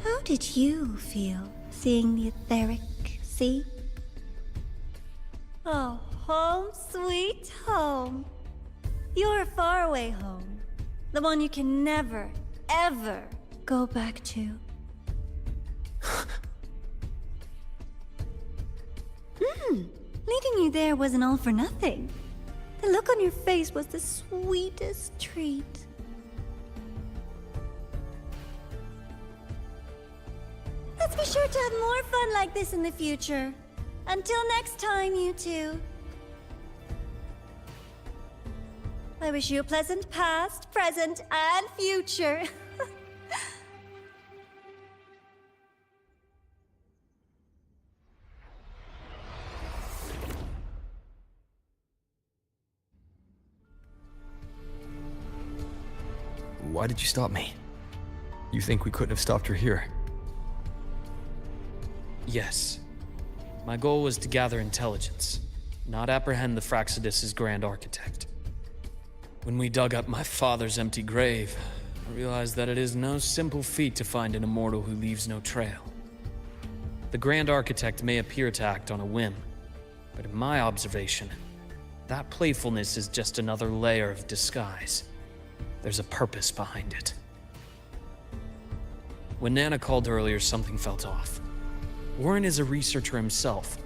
how did you feel seeing the etheric sea? Oh, home sweet home. Your faraway home. The one you can never, ever go back to. Leading you there wasn't all for nothing. The look on your face was the sweetest treat. Let's be sure to have more fun like this in the future. Until next time, you two. I wish you a pleasant past, present, and future. Why did you stop me? You think we couldn't have stopped her here? Yes. My goal was to gather intelligence, not apprehend the Fraxidus' grand architect. When we dug up my father's empty grave, I realized that it is no simple feat to find an immortal who leaves no trail. The grand architect may appear to act on a whim, but in my observation, that playfulness is just another layer of disguise. There's a purpose behind it. When Nana called earlier, something felt off. Warren is a researcher himself.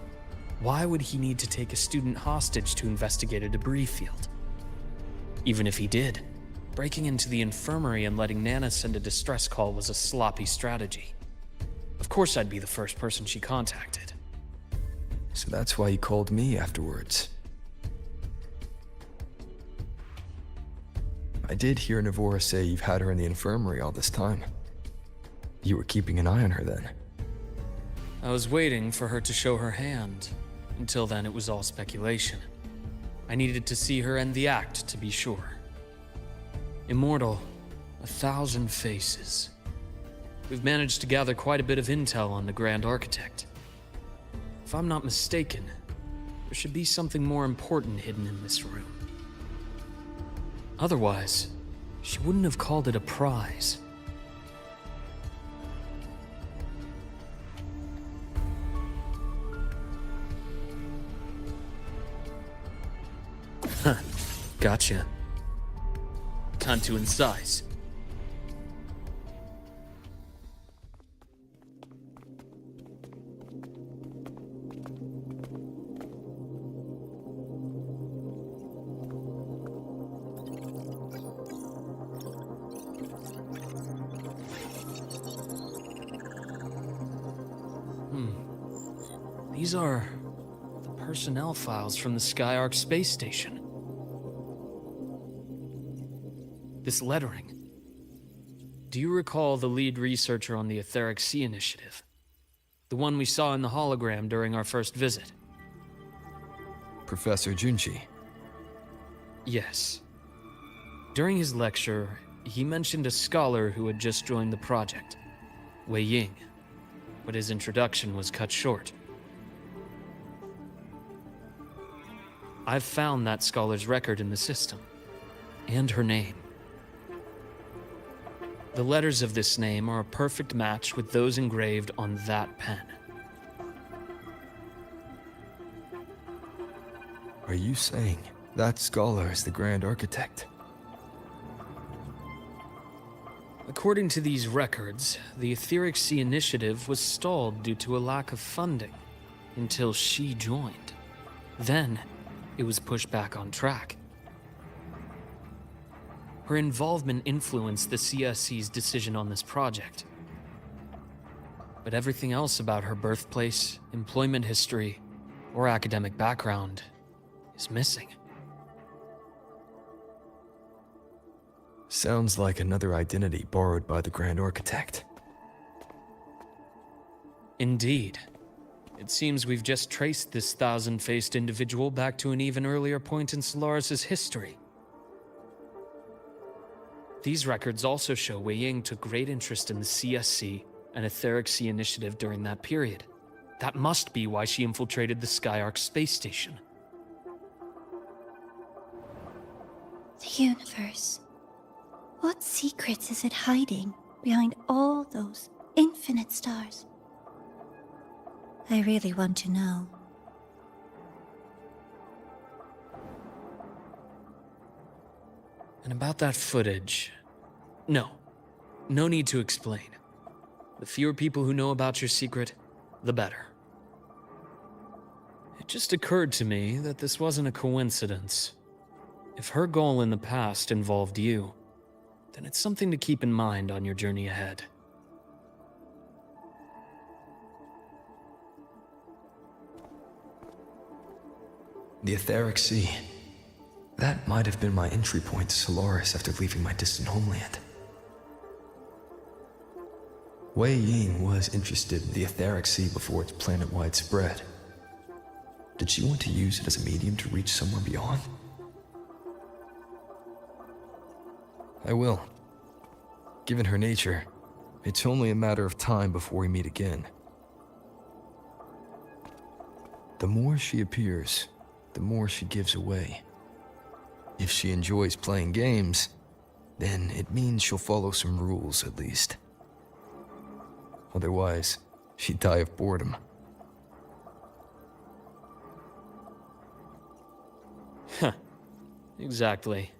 Why would he need to take a student hostage to investigate a debris field? Even if he did, breaking into the infirmary and letting Nana send a distress call was a sloppy strategy. Of course I'd be the first person she contacted. So that's why you called me afterwards. I did hear Navora say you've had her in the infirmary all this time. You were keeping an eye on her then. I was waiting for her to show her hand. Until then, it was all speculation. I needed to see her end the act to be sure. Immortal, 1,000 faces. We've managed to gather quite a bit of intel on the Grand Architect. If I'm not mistaken, there should be something more important hidden in this room. Otherwise, she wouldn't have called it a prize. Huh. Gotcha. Time to incise. These are the personnel files from the Skyark space station. This lettering. Do you recall the lead researcher on the Etheric Sea Initiative? The one we saw in the hologram during our first visit? Professor Junchi. Yes. During his lecture, he mentioned a scholar who had just joined the project, Wei Ying, but his introduction was cut short. I've found that scholar's record in the system, and her name. The letters of this name are a perfect match with those engraved on that pen. Are you saying that scholar is the Grand Architect? According to these records, the Etheric Sea Initiative was stalled due to a lack of funding until she joined. Then, it was pushed back on track. Her involvement influenced the CSC's decision on this project. But everything else about her birthplace, employment history, or academic background is missing. Sounds like another identity borrowed by the Grand Architect. Indeed. It seems we've just traced this 1,000-faced individual back to an even earlier point in Solaris' history. These records also show Wei Ying took great interest in the CSC and Etheric Sea Initiative during that period. That must be why she infiltrated the Skyark space station. The universe. What secrets is it hiding behind all those infinite stars? I really want to know. And about that footage... No need to explain. The fewer people who know about your secret, the better. It just occurred to me that this wasn't a coincidence. If her goal in the past involved you, then it's something to keep in mind on your journey ahead. The Etheric Sea. That might have been my entry point to Solaris after leaving my distant homeland. Wei Ying was interested in the Etheric Sea before its planet-wide spread. Did she want to use it as a medium to reach somewhere beyond? I will. Given her nature, it's only a matter of time before we meet again. The more she appears, the more she gives away. If she enjoys playing games, then it means she'll follow some rules at least. Otherwise, she'd die of boredom. Exactly.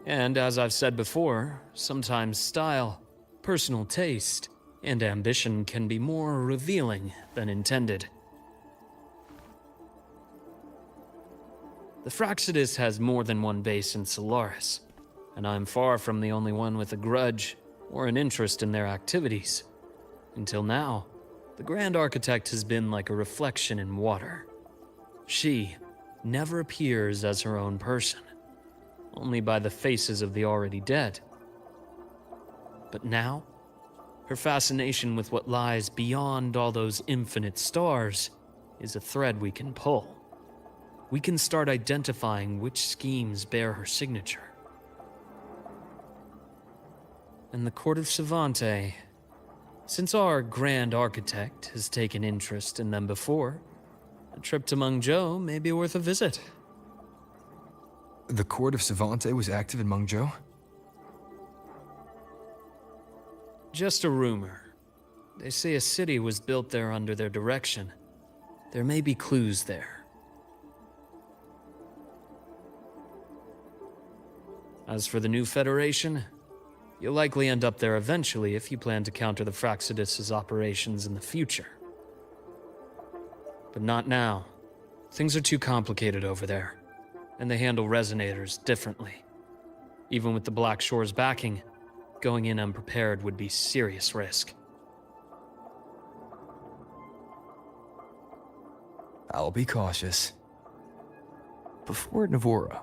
And as I've said before, sometimes style, personal taste, and ambition can be more revealing than intended. The Fractsidus has more than one base in Solaris, and I'm far from the only one with a grudge or an interest in their activities. Until now, the Grand Architect has been like a reflection in water. She never appears as her own person, only by the faces of the already dead. But now, her fascination with what lies beyond all those infinite stars is a thread we can pull. We can start identifying which schemes bear her signature. And the Court of Savante, since our Grand Architect has taken interest in them before, a trip to Mengzhou may be worth a visit. The Court of Savante was active in Mengzhou? Just a rumor. They say a city was built there under their direction. There may be clues there. As for the new Federation, you'll likely end up there eventually if you plan to counter the Fractsidus' operations in the future. But not now. Things are too complicated over there, and they handle resonators differently. Even with the Black Shore's backing, going in unprepared would be serious risk. I'll be cautious. Before Navora,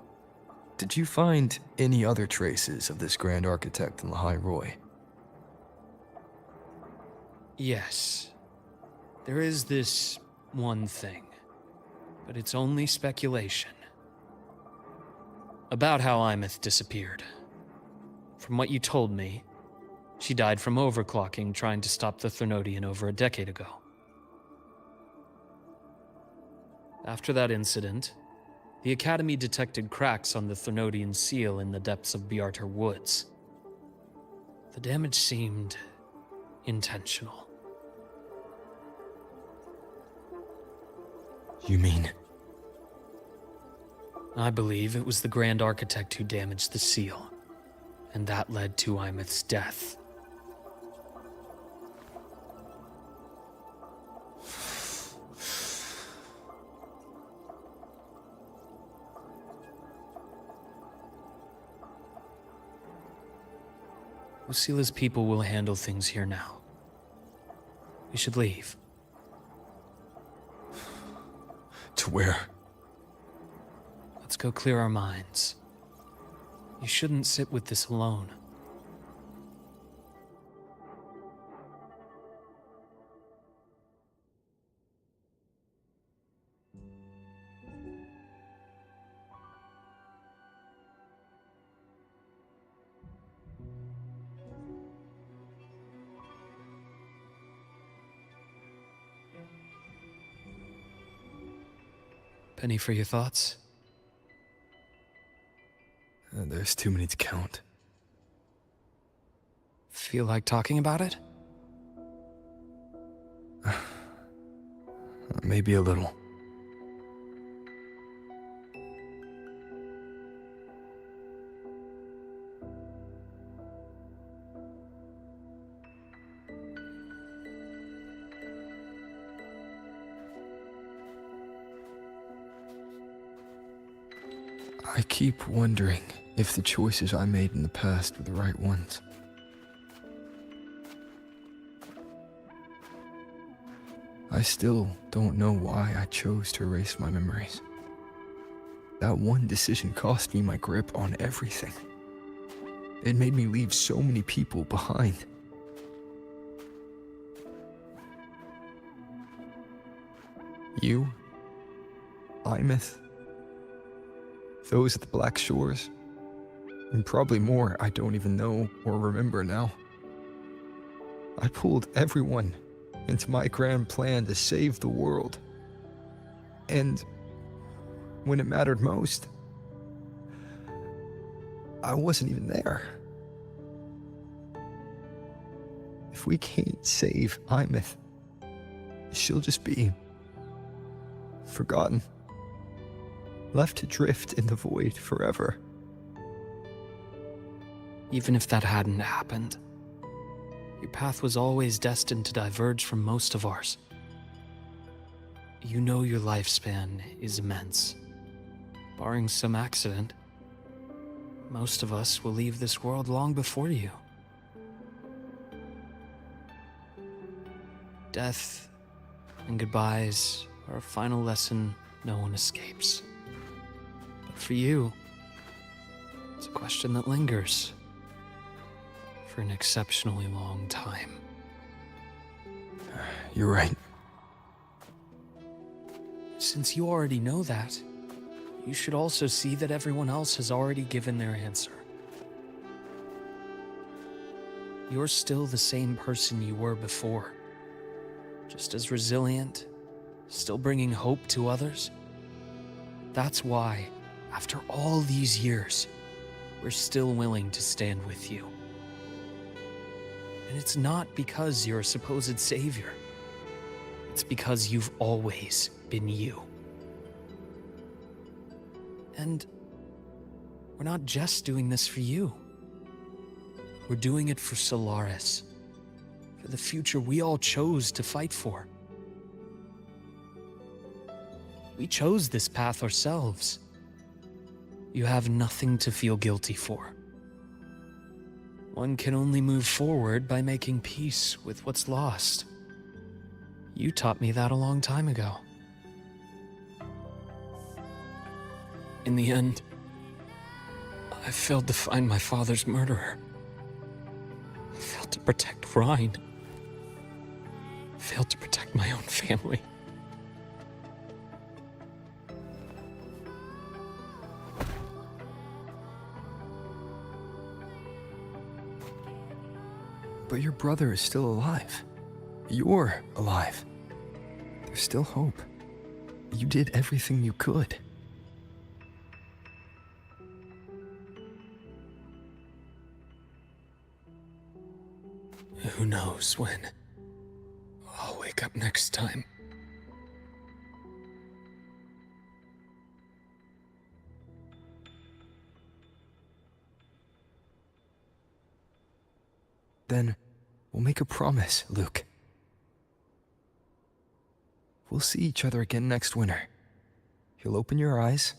did you find any other traces of this Grand Architect in Lahai Roy? Yes. There is this one thing, but it's only speculation. About how Imeth disappeared. From what you told me, she died from overclocking trying to stop the Thernodian over a decade ago. After that incident, the Academy detected cracks on the Thernodian seal in the depths of Biarter Woods. The damage seemed intentional. You mean? I believe it was the Grand Architect who damaged the seal, and that led to Imeth's death. Usila's people will handle things here now. We should leave. To where? Let's go clear our minds. You shouldn't sit with this alone. Penny for your thoughts? There's too many to count. Feel like talking about it? Maybe a little. I keep wondering if the choices I made in the past were the right ones. I still don't know why I chose to erase my memories. That one decision cost me my grip on everything. It made me leave so many people behind. You, Imeth, those at the Black Shores, and probably more I don't even know or remember now. I pulled everyone into my grand plan to save the world. And when it mattered most, I wasn't even there. If we can't save Imeth, she'll just be forgotten, left to drift in the void forever. Even if that hadn't happened, your path was always destined to diverge from most of ours. You know your lifespan is immense. Barring some accident, most of us will leave this world long before you. Death and goodbyes are a final lesson no one escapes. But for you, it's a question that lingers for an exceptionally long time. You're right. Since you already know that, you should also see that everyone else has already given their answer. You're still the same person you were before. Just as resilient, still bringing hope to others. That's why, after all these years, we're still willing to stand with you. And it's not because you're a supposed savior. It's because you've always been you. And we're not just doing this for you. We're doing it for Solaris. For the future we all chose to fight for. We chose this path ourselves. You have nothing to feel guilty for. One can only move forward by making peace with what's lost. You taught me that a long time ago. In the end, I failed to find my father's murderer. I failed to protect Rhine. Failed to protect my own family. But your brother is still alive. You're alive. There's still hope. You did everything you could. Who knows when I'll wake up next time. Then we'll make a promise, Luke. We'll see each other again next winter. You'll open your eyes,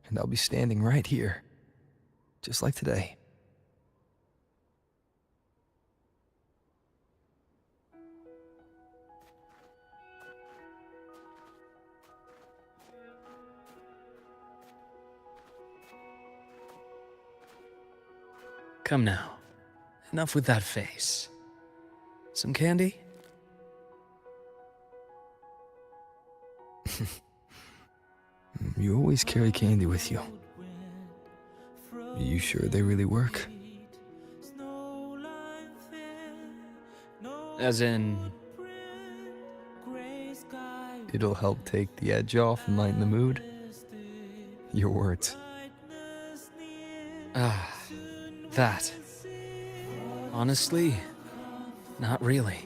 and I'll be standing right here, just like today. Come now. Enough with that face. Some candy? You always carry candy with you. You sure they really work? As in... It'll help take the edge off and lighten the mood? Your words. That. Honestly, not really.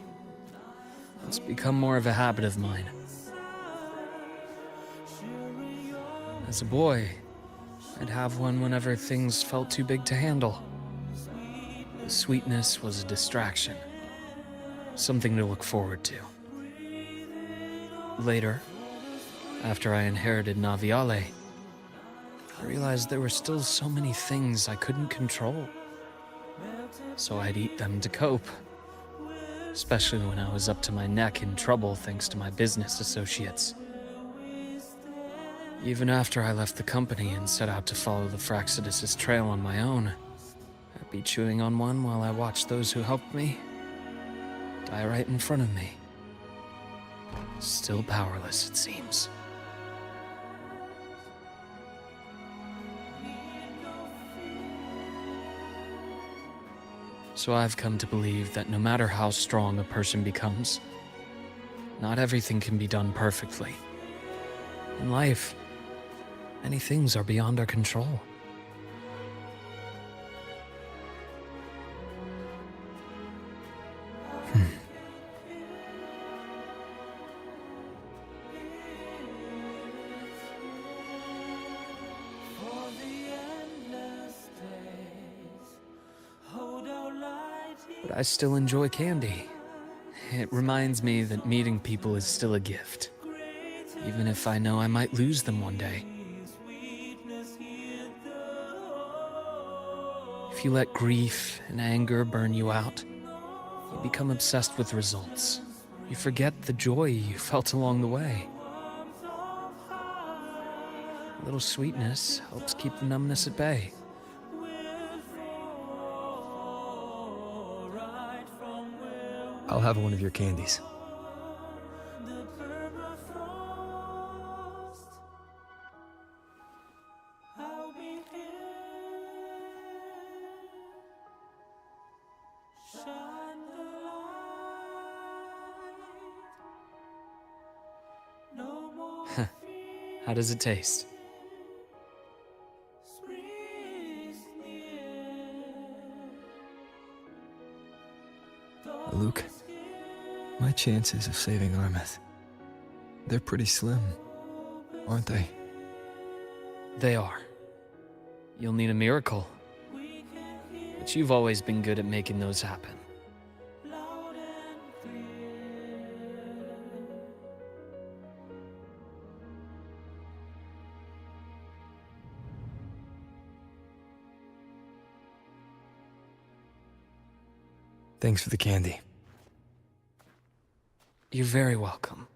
It's become more of a habit of mine. As a boy, I'd have one whenever things felt too big to handle. The sweetness was a distraction. Something to look forward to. Later, after I inherited Naviale, I realized there were still so many things I couldn't control. So I'd eat them to cope. Especially when I was up to my neck in trouble thanks to my business associates. Even after I left the company and set out to follow the Fraxidus' trail on my own, I'd be chewing on one while I watched those who helped me die right in front of me. Still powerless, it seems. So I've come to believe that no matter how strong a person becomes, not everything can be done perfectly. In life, many things are beyond our control. But I still enjoy candy. It reminds me that meeting people is still a gift, even if I know I might lose them one day. If you let grief and anger burn you out, you become obsessed with results. You forget the joy you felt along the way. A little sweetness helps keep the numbness at bay. I'll have one of your candies. How does it taste? Luke, my chances of saving Armeth, they're pretty slim, aren't they? They are. You'll need a miracle. But you've always been good at making those happen. Thanks for the candy. You're very welcome.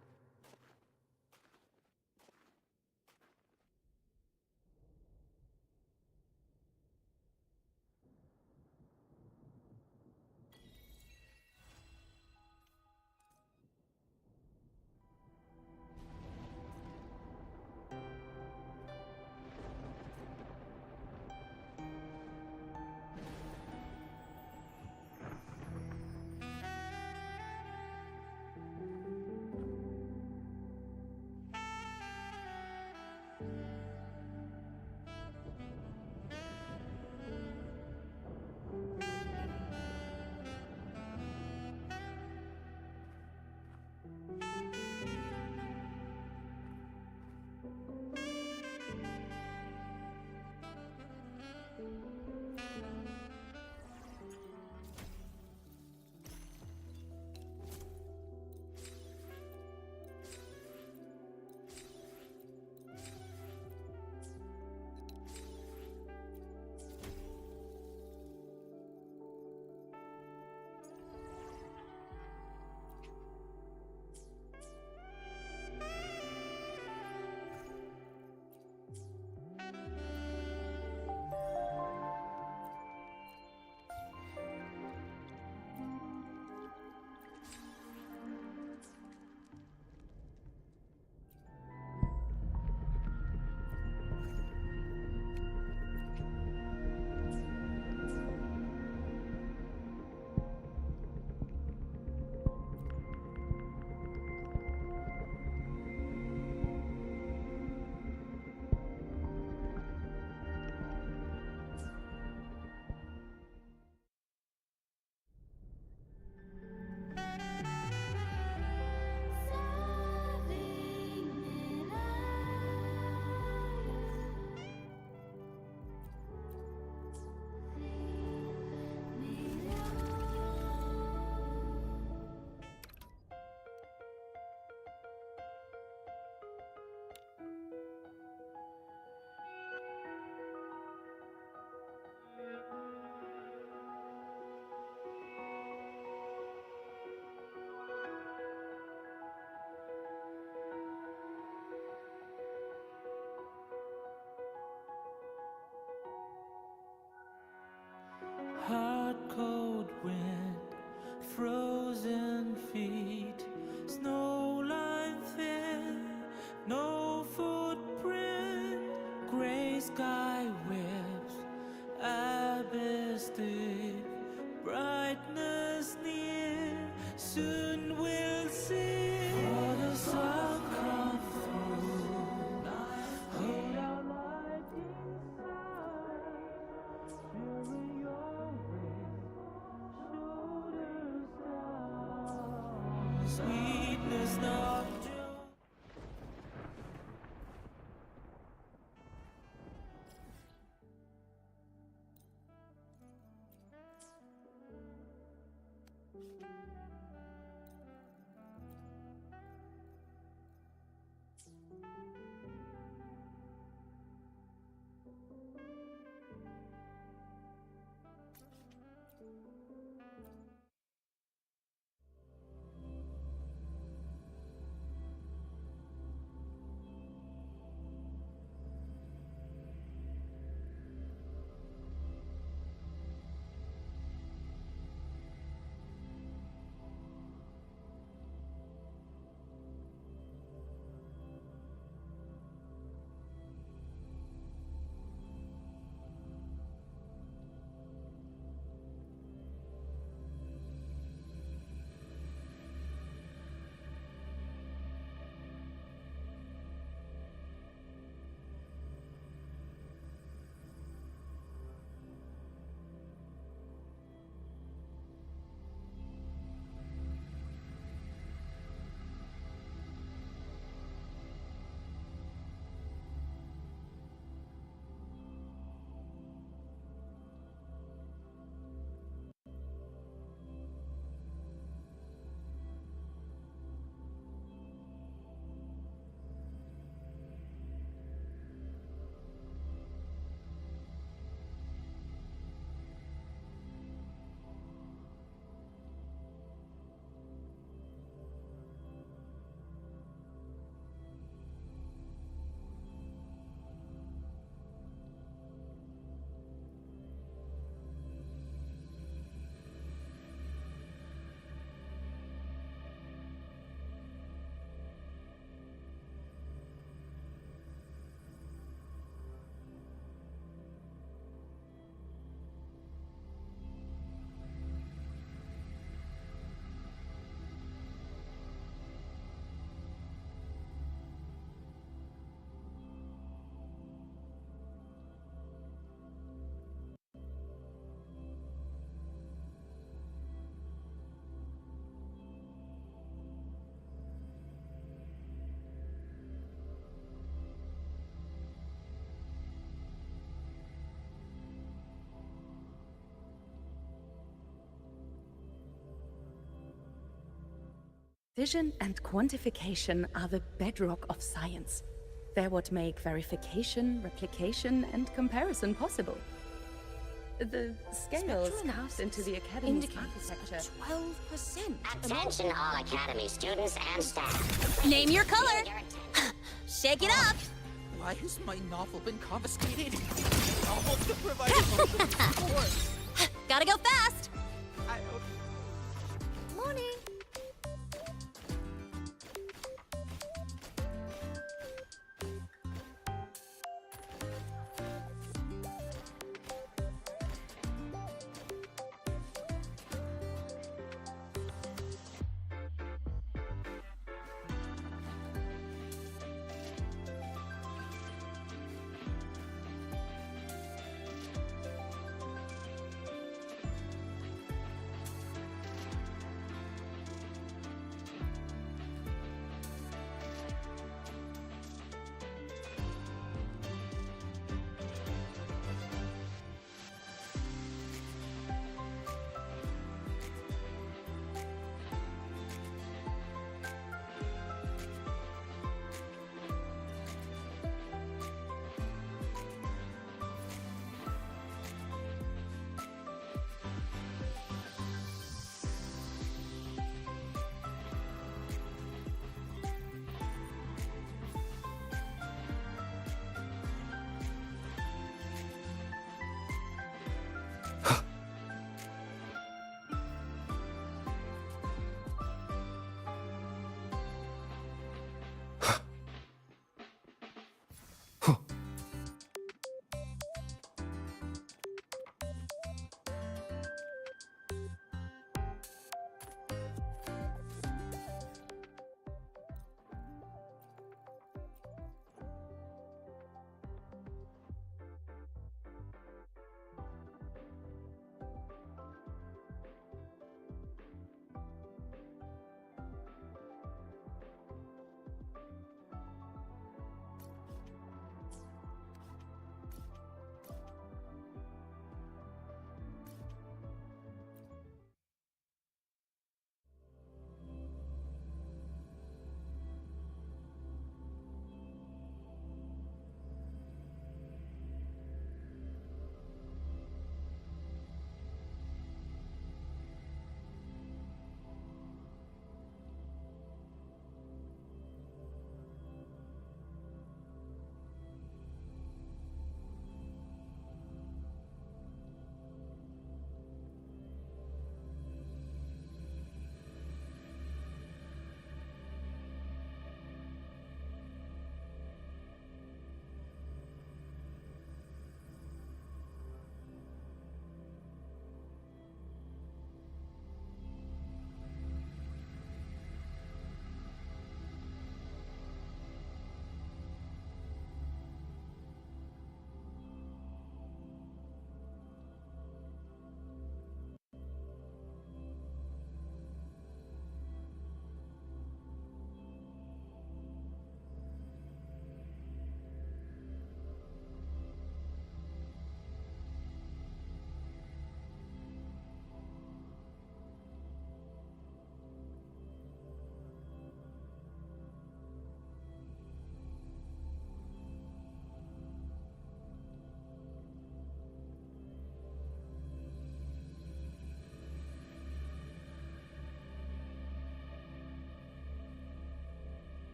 Hard cold wind, frozen feet, snow line thin, no footprint, gray sky whips, abyss deep, brightness near, soon we'll see. For the sun come through, Precision and quantification are the bedrock of science. They're what make verification, replication, and comparison possible. The scales cast into the Academy's architecture. 12%. Attention all Academy students and staff. Name your color. Shake it up. Why has my novel been confiscated? Almost provided emotional support. Gotta go fast. I don't... Morning.